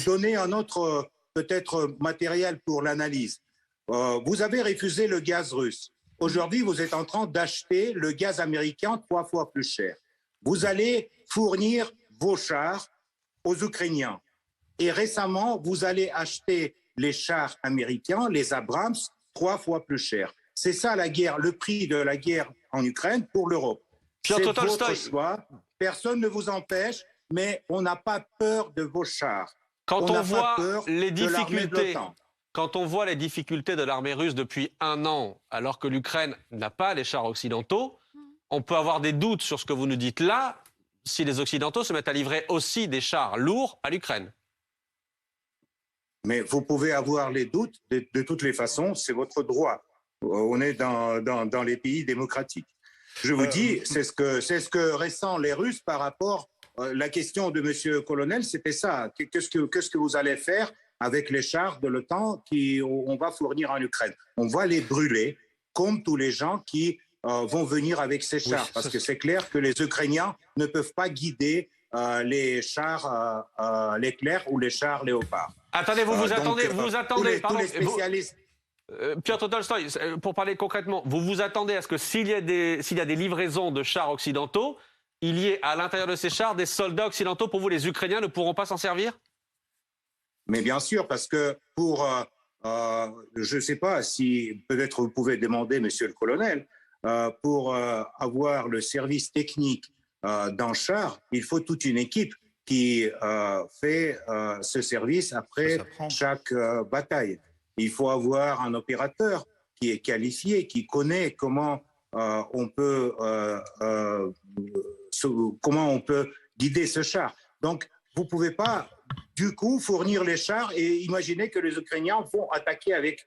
donner un autre peut-être matériel pour l'analyse. Vous avez refusé le gaz russe. Aujourd'hui, vous êtes en train d'acheter le gaz américain 3 fois plus cher. Vous allez fournir vos chars aux Ukrainiens. Et récemment, vous allez acheter les chars américains, les Abrams, 3 fois plus cher. C'est ça la guerre, le prix de la guerre en Ukraine pour l'Europe. C'est votre choix. Personne ne vous empêche, mais on n'a pas peur de vos chars. Quand on voit les difficultés de l'armée russe depuis 1 an, alors que l'Ukraine n'a pas les chars occidentaux, on peut avoir des doutes sur ce que vous nous dites là, si les Occidentaux se mettent à livrer aussi des chars lourds à l'Ukraine. Mais vous pouvez avoir les doutes, de toutes les façons, c'est votre droit. On est dans les pays démocratiques. Je vous dis, c'est ce que ressentent les Russes par rapport la question de Monsieur Colonel, c'était ça. Qu'est-ce que vous allez faire avec les chars de l'OTAN qu'on va fournir en Ukraine? On va les brûler, comme tous les gens qui vont venir avec ces chars. Parce que c'est clair que les Ukrainiens ne peuvent pas guider les chars Leclerc ou les chars Léopard. Attendez, vous attendez, tous les spécialistes. Piotr Tolstoï, pour parler concrètement, vous vous attendez à ce que s'il y a des livraisons de chars occidentaux, il y ait à l'intérieur de ces chars des soldats occidentaux? Pour vous, les Ukrainiens ne pourront pas s'en servir? Mais bien sûr, parce que je ne sais pas si peut-être vous pouvez demander, monsieur le colonel, pour avoir le service technique d'un char, il faut toute une équipe qui fait ce service après chaque bataille. Il faut avoir un opérateur qui est qualifié, qui connaît comment on peut guider ce char. Donc, vous ne pouvez pas, du coup, fournir les chars et imaginer que les Ukrainiens vont attaquer avec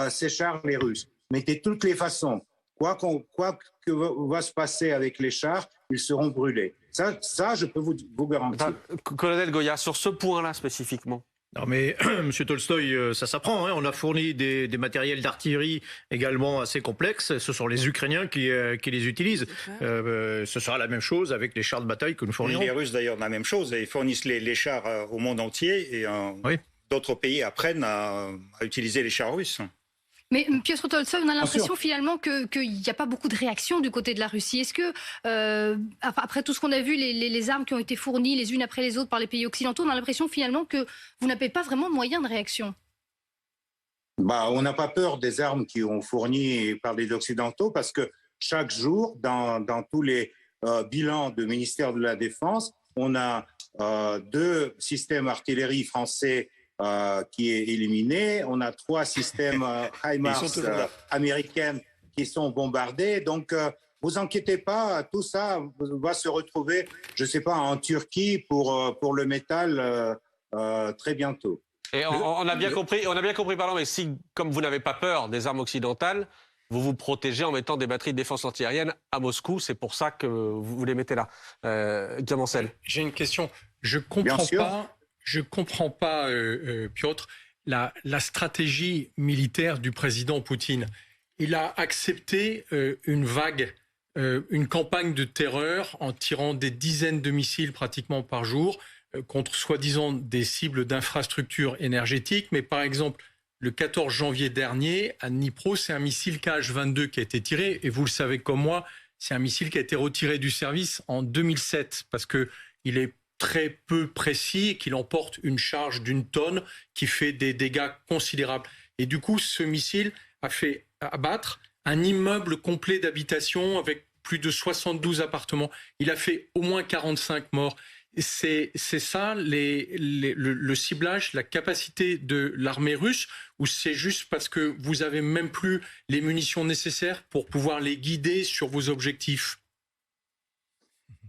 ces chars les Russes. Mais de toutes les façons, quoi que va se passer avec les chars, ils seront brûlés. Ça je peux vous garantir. Colonel Goya, sur ce point-là spécifiquement. Non mais, Monsieur Tolstoï, ça s'apprend. Hein. On a fourni des matériels d'artillerie également assez complexes. Ce sont les Ukrainiens qui les utilisent. Ce sera la même chose avec les chars de bataille que nous fournirons. Les Russes, d'ailleurs, la même chose. Ils fournissent les chars au monde entier. Et, oui. d'autres pays apprennent à utiliser les chars russes. Mais Piotr Tolstoï, on a l'impression finalement qu'il n'y a pas beaucoup de réaction du côté de la Russie. Est-ce que, après tout ce qu'on a vu, les armes qui ont été fournies les unes après les autres par les pays occidentaux, on a l'impression finalement que vous n'avez pas vraiment de moyen de réaction? On n'a pas peur des armes qui ont fournies par les Occidentaux parce que chaque jour, dans tous les bilans du ministère de la Défense, on a 2 systèmes artillerie français qui est éliminé. On a 3 systèmes HIMARS américaines qui sont bombardés. Donc, vous inquiétez pas, tout ça va se retrouver, je ne sais pas, en Turquie pour le métal très bientôt. Et on a bien compris, pardon, mais si, comme vous n'avez pas peur des armes occidentales, vous vous protégez en mettant des batteries de défense antiaérienne à Moscou, c'est pour ça que vous les mettez là. Diamancel. J'ai une question. Je comprends pas, Piotr, la stratégie militaire du président Poutine. Il a accepté une vague, une campagne de terreur en tirant des dizaines de missiles pratiquement par jour contre soi-disant des cibles d'infrastructures énergétiques. Mais par exemple, le 14 janvier dernier, à Dnipro, c'est un missile Kh-22 qui a été tiré. Et vous le savez comme moi, c'est un missile qui a été retiré du service en 2007 parce qu'il est très peu précis et qu'il emporte une charge d'1 tonne qui fait des dégâts considérables. Et du coup, ce missile a fait abattre un immeuble complet d'habitation avec plus de 72 appartements. Il a fait au moins 45 morts. C'est ça le ciblage, la capacité de l'armée russe, ou c'est juste parce que vous avez même plus les munitions nécessaires pour pouvoir les guider sur vos objectifs?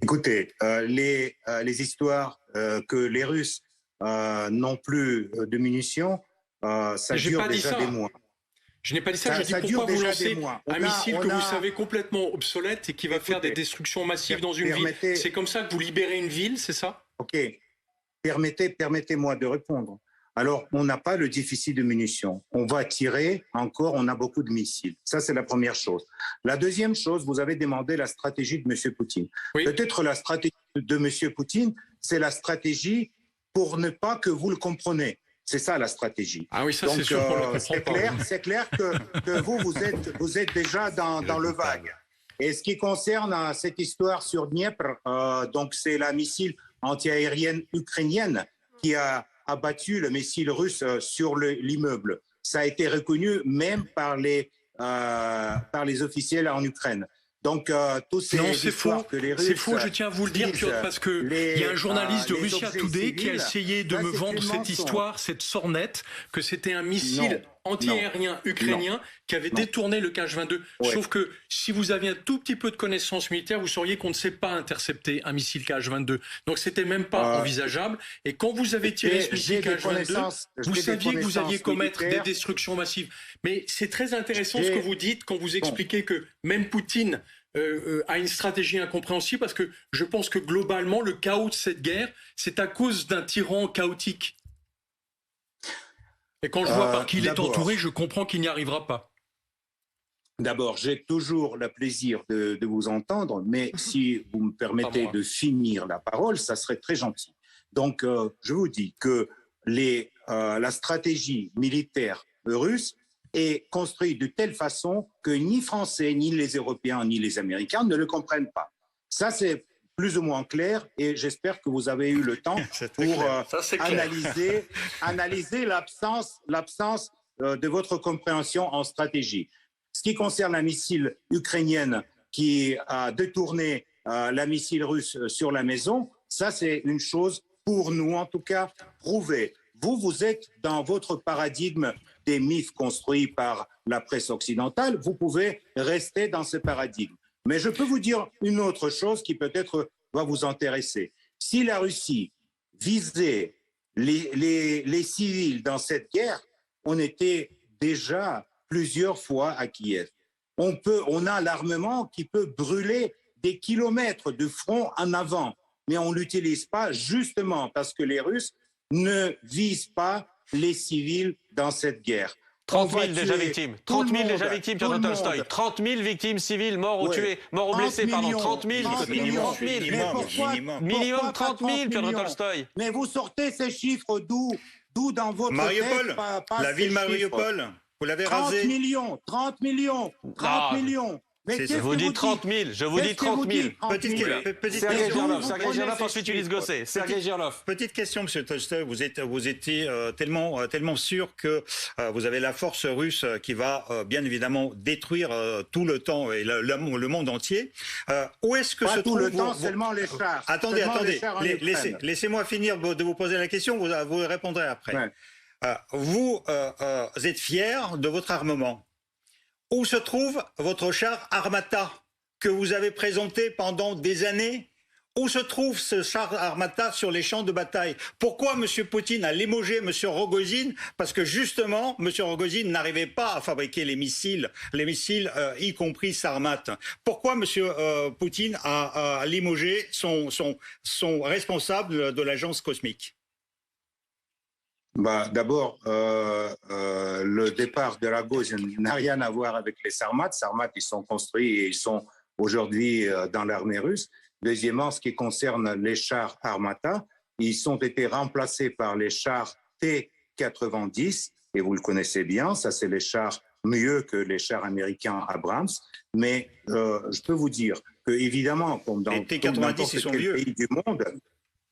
Écoutez, les histoires que les Russes n'ont plus de munitions, ça dure déjà des mois. Je n'ai pas dit ça, je dis pourquoi vous lancez un missile que vous savez complètement obsolète et qui va faire des destructions massives dans une ville. C'est comme ça que vous libérez une ville, c'est ça? Ok, permettez-moi de répondre. Alors, on n'a pas le déficit de munitions. On va tirer encore, on a beaucoup de missiles. Ça, c'est la première chose. La deuxième chose, vous avez demandé la stratégie de M. Poutine. Oui. Peut-être la stratégie de M. Poutine, c'est la stratégie pour ne pas que vous le compreniez. C'est ça la stratégie. Ah oui, ça c'est sûr qu'on le comprend pas. C'est clair que vous êtes déjà dans le vague. Et ce qui concerne cette histoire sur Dniepr, donc c'est la missile antiaérienne ukrainienne qui a abattu le missile russe sur l'immeuble. Ça a été reconnu même par les officiels en Ukraine. Donc, tous ces histoires que les Russes... C'est faux, je tiens à vous le dire, Piotr, parce qu'il y a un journaliste de Russia Today qui a essayé de me vendre cette histoire, cette sornette, que c'était un missile anti-aérien ukrainien qui avait détourné le Kh-22. Ouais. Sauf que si vous aviez un tout petit peu de connaissances militaires, vous sauriez qu'on ne sait pas intercepter un missile Kh-22. Donc, c'était même pas envisageable. Et quand vous avez tiré ce missile Kh-22, vous saviez que vous alliez commettre des destructions massives. Mais c'est très intéressant ce que vous dites quand vous expliquez que même Poutine a une stratégie incompréhensible, parce que je pense que globalement, le chaos de cette guerre, c'est à cause d'un tyran chaotique. Et quand je vois par qui il est entouré, je comprends qu'il n'y arrivera pas. D'abord, j'ai toujours le plaisir de vous entendre, mais si vous me permettez de finir la parole, ça serait très gentil. Donc, je vous dis que la stratégie militaire russe est construite de telle façon que ni Français, ni les Européens, ni les Américains ne le comprennent pas. Ça, c'est plus ou moins clair, et j'espère que vous avez eu le temps pour analyser l'absence de votre compréhension en stratégie. Ce qui concerne la missile ukrainienne qui a détourné la missile russe sur la maison, ça c'est une chose pour nous en tout cas prouvée. Vous êtes dans votre paradigme des mythes construits par la presse occidentale, vous pouvez rester dans ce paradigme. Mais je peux vous dire une autre chose qui peut-être va vous intéresser. Si la Russie visait les civils dans cette guerre, on était déjà plusieurs fois à Kiev. On a l'armement qui peut brûler des kilomètres de front en avant, mais on ne l'utilise pas justement parce que les Russes ne visent pas les civils dans cette guerre. 30 000 déjà victimes. 30 000 déjà victimes, Piotr Tolstoï. 30 000 victimes civiles, morts ou tuées, morts ou blessés, pardon. 30 000. Minimum 30 000, Piotr Tolstoï. Mais vous sortez ces chiffres d'où? d'où dans votre Mariupol, tête la ville Mariupol, vous l'avez rasée. 30 millions. Mais je vous dis 30 000, je vous dis 30 000. Petite Sergei question. Girlov, ensuite Ulysse Gosset. Sergei Girlov. Petite question, Monsieur Tolstoï. Vous étiez tellement sûr que vous avez la force russe qui va bien évidemment détruire tout le temps et le monde entier. Où est-ce que se tout trouve le temps, seulement les chars. Attendez. Laissez-moi finir de vous poser la question. Vous répondrez après. Ouais. Vous êtes fier de votre armement. Où se trouve votre char Armata que vous avez présenté pendant des années? Où se trouve ce char Armata sur les champs de bataille? Pourquoi M. Poutine a limogé M. Rogozin? Parce que justement, M. Rogozin n'arrivait pas à fabriquer les missiles, y compris Sarmat. Pourquoi M. Poutine a limogé son responsable de l'agence cosmique? D'abord, le départ de Rogozin n'a rien à voir avec les Sarmat. Sarmat, ils sont construits et ils sont aujourd'hui dans l'armée russe. Deuxièmement, ce qui concerne les chars Armata, ils ont été remplacés par les chars T-90, et vous le connaissez bien, ça c'est les chars mieux que les chars américains Abrams. Mais je peux vous dire que évidemment, comme dans n'importe quel pays du monde,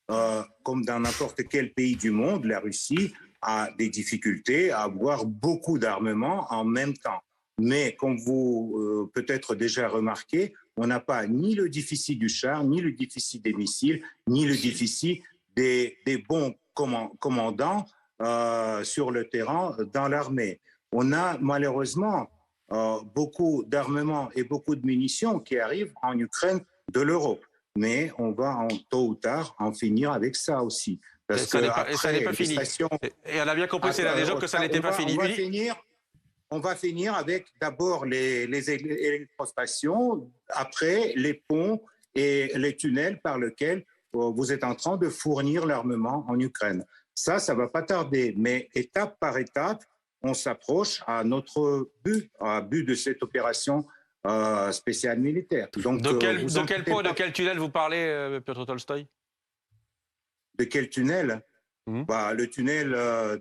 dans n'importe quel pays du monde, la Russie a des difficultés à avoir beaucoup d'armements en même temps. Mais comme vous peut-être déjà remarqué, on n'a pas ni le déficit du char, ni le déficit des missiles, ni le déficit des bons commandants sur le terrain dans l'armée. On a malheureusement beaucoup d'armements et beaucoup de munitions qui arrivent en Ukraine de l'Europe. Mais on va tôt ou tard en finir avec ça aussi. Parce ça n'est pas fini. Et on a bien compris, c'est là déjà que ça n'était pas fini. On va finir avec d'abord les électrostations, après les ponts et les tunnels par lesquels vous êtes en train de fournir l'armement en Ukraine. Ça ne va pas tarder, mais étape par étape, on s'approche à notre but, à but de cette opération spéciale militaire. Donc, de quel pont, de quel tunnel vous parlez, Piotr Tolstoï? De quel tunnel? Le tunnel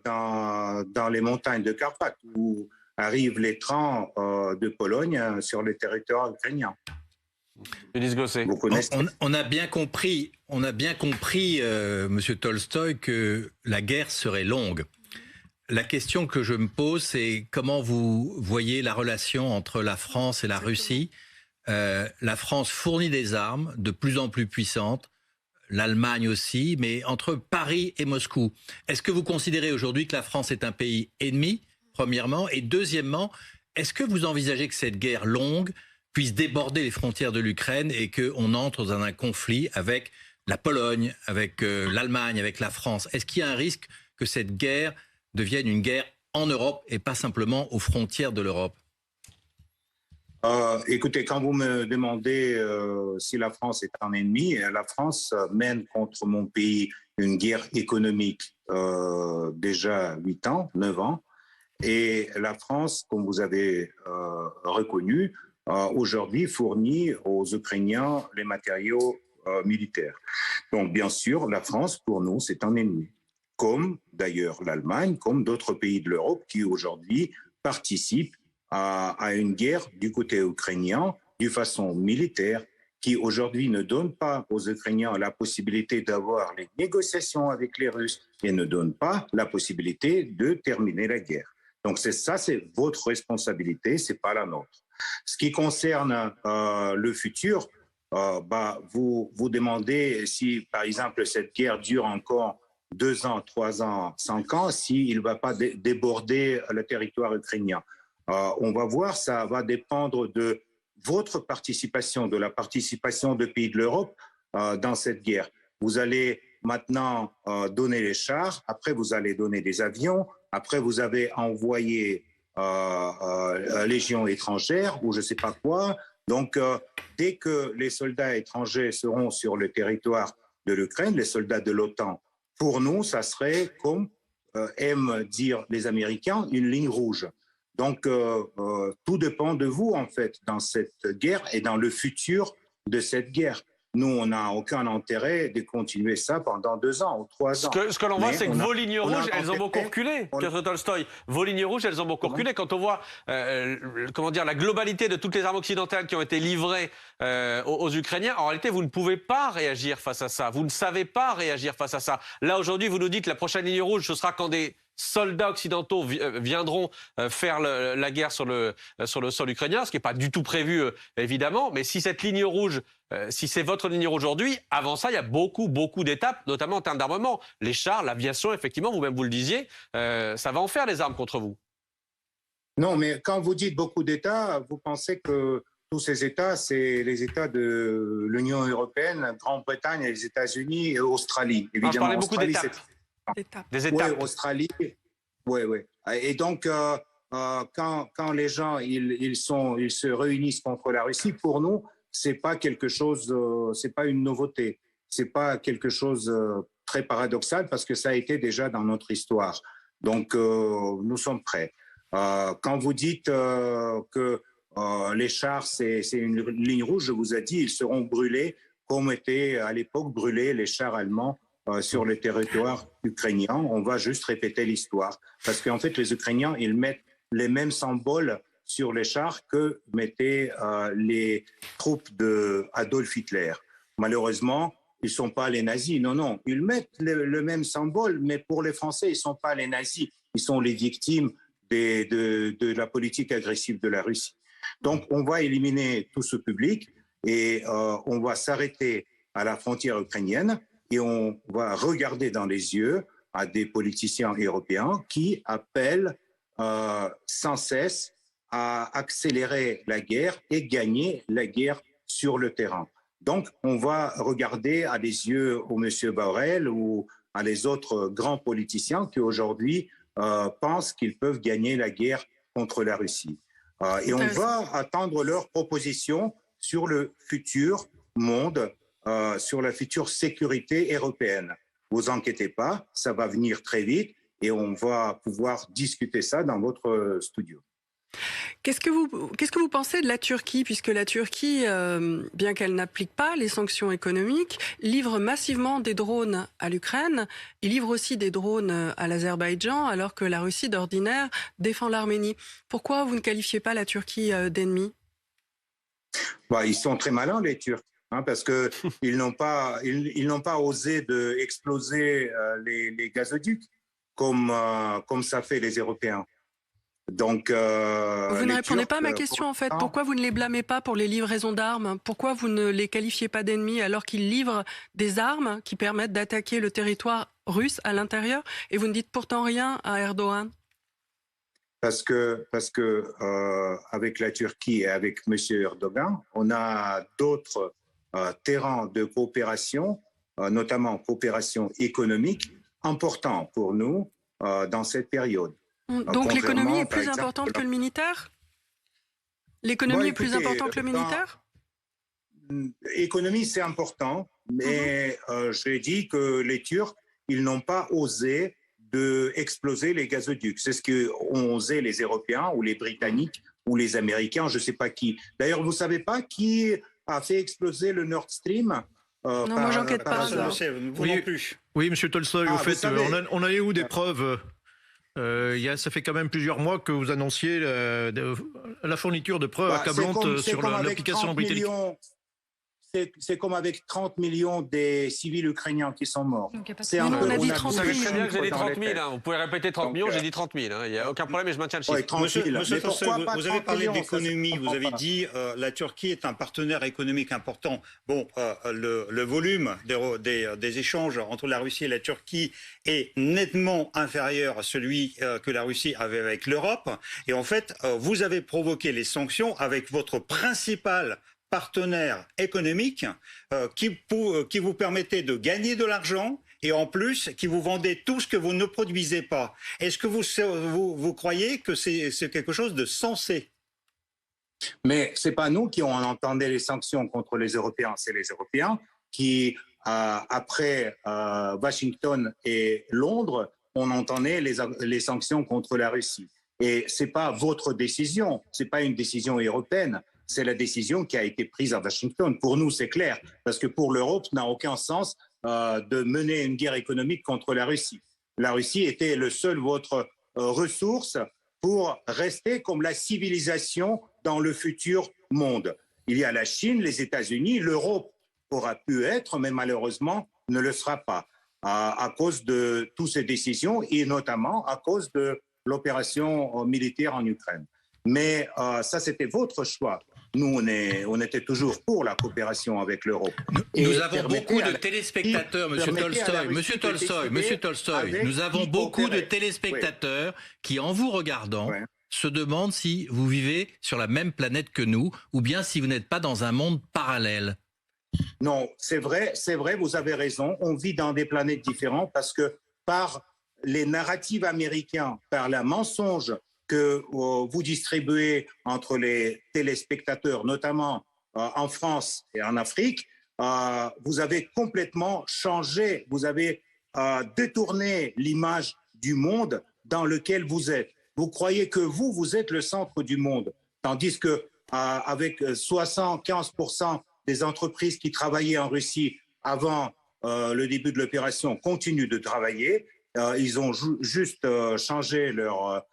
dans les montagnes de Carpates, où arrivent les trains de Pologne sur le territoire ukrainien. Ulysse Gosset. On a bien compris, Monsieur Tolstoï, que la guerre serait longue. La question que je me pose, c'est comment vous voyez la relation entre la France et la Russie. La France fournit des armes de plus en plus puissantes, l'Allemagne aussi, mais entre Paris et Moscou. Est-ce que vous considérez aujourd'hui que la France est un pays ennemi, premièrement, et deuxièmement, est-ce que vous envisagez que cette guerre longue puisse déborder les frontières de l'Ukraine et qu'on entre dans un conflit avec la Pologne, avec l'Allemagne, avec la France? Est-ce qu'il y a un risque que cette guerre devienne une guerre en Europe et pas simplement aux frontières de l'Europe? Écoutez, quand vous me demandez si la France est un ennemi, la France mène contre mon pays une guerre économique déjà 8 ans, 9 ans. Et la France, comme vous avez reconnu, aujourd'hui fournit aux Ukrainiens les matériaux militaires. Donc bien sûr, la France, pour nous, c'est un ennemi. Comme d'ailleurs l'Allemagne, comme d'autres pays de l'Europe qui aujourd'hui participent à une guerre du côté ukrainien de façon militaire, qui aujourd'hui ne donne pas aux Ukrainiens la possibilité d'avoir les négociations avec les Russes et ne donne pas la possibilité de terminer la guerre. Donc c'est votre responsabilité, c'est pas la nôtre. Ce qui concerne le futur, vous demandez si par exemple cette guerre dure encore 2 ans, 3 ans, 5 ans, s'il ne va pas déborder le territoire ukrainien. On va voir, ça va dépendre de votre participation, de la participation de pays de l'Europe dans cette guerre. Vous allez maintenant donner les chars, après vous allez donner des avions, après vous avez envoyé légions étrangères ou je ne sais pas quoi. Donc, dès que les soldats étrangers seront sur le territoire de l'Ukraine, les soldats de l'OTAN, pour nous, ça serait, comme aiment dire les Américains, une ligne rouge. Donc, tout dépend de vous, en fait, dans cette guerre et dans le futur de cette guerre. nous, on n'a aucun intérêt de continuer ça pendant 2 ans ou 3 ans. Ce que l'on voit, c'est que vos lignes rouges, elles ont beaucoup reculé, Piotr Tolstoï. Vos lignes rouges, elles ont beaucoup reculé. Quand on voit la globalité de toutes les armes occidentales qui ont été livrées aux Ukrainiens, en réalité, vous ne pouvez pas réagir face à ça. Vous ne savez pas réagir face à ça. Là, aujourd'hui, vous nous dites que la prochaine ligne rouge, ce sera quand des soldats occidentaux viendront faire la guerre sur le sol ukrainien, ce qui n'est pas du tout prévu, évidemment. Mais si cette ligne rouge, si c'est votre ligne rouge aujourd'hui, avant ça, il y a beaucoup d'étapes, notamment en termes d'armement. Les chars, l'aviation, effectivement, vous-même vous le disiez, ça va en faire des armes contre vous. Non, mais quand vous dites beaucoup d'États, vous pensez que tous ces États, c'est les États de l'Union européenne, Grande-Bretagne, les États-Unis et Australie. Évidemment, je parlais beaucoup d'étapes. Des étapes. Oui, Australie. Oui. Et donc, quand les gens ils se réunissent contre la Russie, pour nous, c'est pas quelque chose, c'est pas une nouveauté. C'est pas quelque chose très paradoxal parce que ça a été déjà dans notre histoire. Donc, nous sommes prêts. Quand vous dites que les chars, c'est une ligne rouge, je vous ai dit, ils seront brûlés comme étaient à l'époque brûlés les chars allemands sur le territoire ukrainien. On va juste répéter l'histoire. Parce qu'en fait, les Ukrainiens, ils mettent les mêmes symboles sur les chars que mettaient les troupes d'Adolf Hitler. Malheureusement, ils ne sont pas les nazis. Non. Ils mettent le même symbole, mais pour les Français, ils ne sont pas les nazis. Ils sont les victimes de la politique agressive de la Russie. Donc, on va éliminer tout ce public et on va s'arrêter à la frontière ukrainienne et on va regarder dans les yeux à des politiciens européens qui appellent sans cesse à accélérer la guerre et gagner la guerre sur le terrain. Donc, on va regarder à les yeux au monsieur Borrell ou à les autres grands politiciens qui aujourd'hui pensent qu'ils peuvent gagner la guerre contre la Russie. Et on va attendre leurs propositions sur le futur monde, sur la future sécurité européenne. Vous inquiétez pas, ça va venir très vite et on va pouvoir discuter ça dans votre studio. Qu'est-ce que vous pensez de la Turquie, puisque la Turquie, bien qu'elle n'applique pas les sanctions économiques, livre massivement des drones à l'Ukraine, il livre aussi des drones à l'Azerbaïdjan, alors que la Russie d'ordinaire défend l'Arménie. Pourquoi vous ne qualifiez pas la Turquie d'ennemi ? Ils sont très malins, les Turcs. Parce qu'ils n'ont pas osé exploser les gazoducs comme ça fait les Européens. Donc, vous ne répondez pas à ma question en fait. Pourquoi vous ne les blâmez pas pour les livraisons d'armes ? Pourquoi vous ne les qualifiez pas d'ennemis alors qu'ils livrent des armes qui permettent d'attaquer le territoire russe à l'intérieur et vous ne dites pourtant rien à Erdogan ? Parce que avec la Turquie et avec M. Erdogan, on a d'autres terrains de coopération, notamment coopération économique, importants pour nous dans cette période. Donc l'économie est plus importante que le militaire ? L'économie est plus importante que le militaire ? L'économie, c'est important, mais j'ai dit que les Turcs, ils n'ont pas osé exploser les gazoducs. C'est ce qu'ont osé les Européens ou les Britanniques ou les Américains, je ne sais pas qui. D'ailleurs, vous ne savez pas qui a fait exploser le Nord Stream ? Non, moi, j'enquête pas. Vous non plus. Oui, monsieur Tolstoï, au fait, on a eu des preuves. Ça fait quand même plusieurs mois que vous annonciez la fourniture de preuves accablantes sur l'application britannique. C'est comme avec 30 millions des civils ukrainiens qui sont morts. On a dit 30 000. Vous savez très bien que j'ai dit 30 000. Vous pouvez répéter 30 millions, j'ai dit 30 000. Il n'y a aucun problème et je maintiens le chiffre. Monsieur Tolstoï, vous avez parlé d'économie. Vous avez dit la Turquie est un partenaire économique important. Bon, le volume des échanges entre la Russie et la Turquie est nettement inférieur à celui que la Russie avait avec l'Europe. Et en fait, vous avez provoqué les sanctions avec votre principal partenaire économique qui vous permettait de gagner de l'argent et en plus qui vous vendait tout ce que vous ne produisez pas. Est-ce que vous croyez que c'est quelque chose de sensé ? Mais ce n'est pas nous qui ont entendu les sanctions contre les Européens, c'est les Européens qui, après Washington et Londres, on entendait les sanctions contre la Russie. Et ce n'est pas votre décision, ce n'est pas une décision européenne. c'est la décision qui a été prise à Washington. Pour nous, c'est clair, parce que pour l'Europe, ça n'a aucun sens de mener une guerre économique contre la Russie. La Russie était le seul votre ressource pour rester comme la civilisation dans le futur monde. Il y a la Chine, les États-Unis, l'Europe aura pu être, mais malheureusement ne le sera pas, à cause de toutes ces décisions et notamment à cause de l'opération militaire en Ukraine. Mais ça, c'était votre choix. Nous, on était toujours pour la coopération avec l'Europe. Nous avons beaucoup de téléspectateurs, Monsieur Tolstoï, nous avons beaucoup de téléspectateurs qui, en vous regardant, se demandent si vous vivez sur la même planète que nous ou bien si vous n'êtes pas dans un monde parallèle. Non, c'est vrai, vous avez raison. On vit dans des planètes différentes parce que par les narratifs américains, par le mensonge que vous distribuez entre les téléspectateurs, notamment en France et en Afrique, vous avez complètement changé, vous avez détourné l'image du monde dans lequel vous êtes. Vous croyez que vous êtes le centre du monde, tandis que avec 75% des entreprises qui travaillaient en Russie avant le début de l'opération continuent de travailler. Ils ont juste changé leur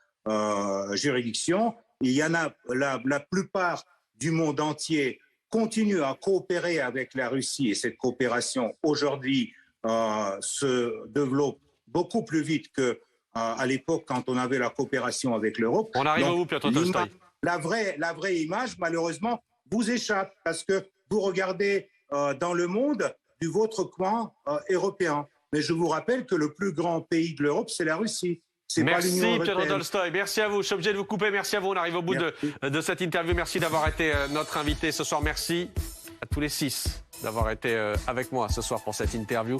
juridiction. Il y en a, la plupart du monde entier continue à coopérer avec la Russie et cette coopération aujourd'hui se développe beaucoup plus vite qu'à l'époque quand on avait la coopération avec l'Europe. On arrive à vous, Piotr Tolstoï. La vraie image, malheureusement, vous échappe parce que vous regardez dans le monde du votre coin européen. Mais je vous rappelle que le plus grand pays de l'Europe, c'est la Russie. Merci Piotr Tolstoï, merci à vous. Je suis obligé de vous couper, merci à vous. On arrive au bout de cette interview. Merci d'avoir été notre invité ce soir. Merci à tous les 6 d'avoir été avec moi ce soir pour cette interview.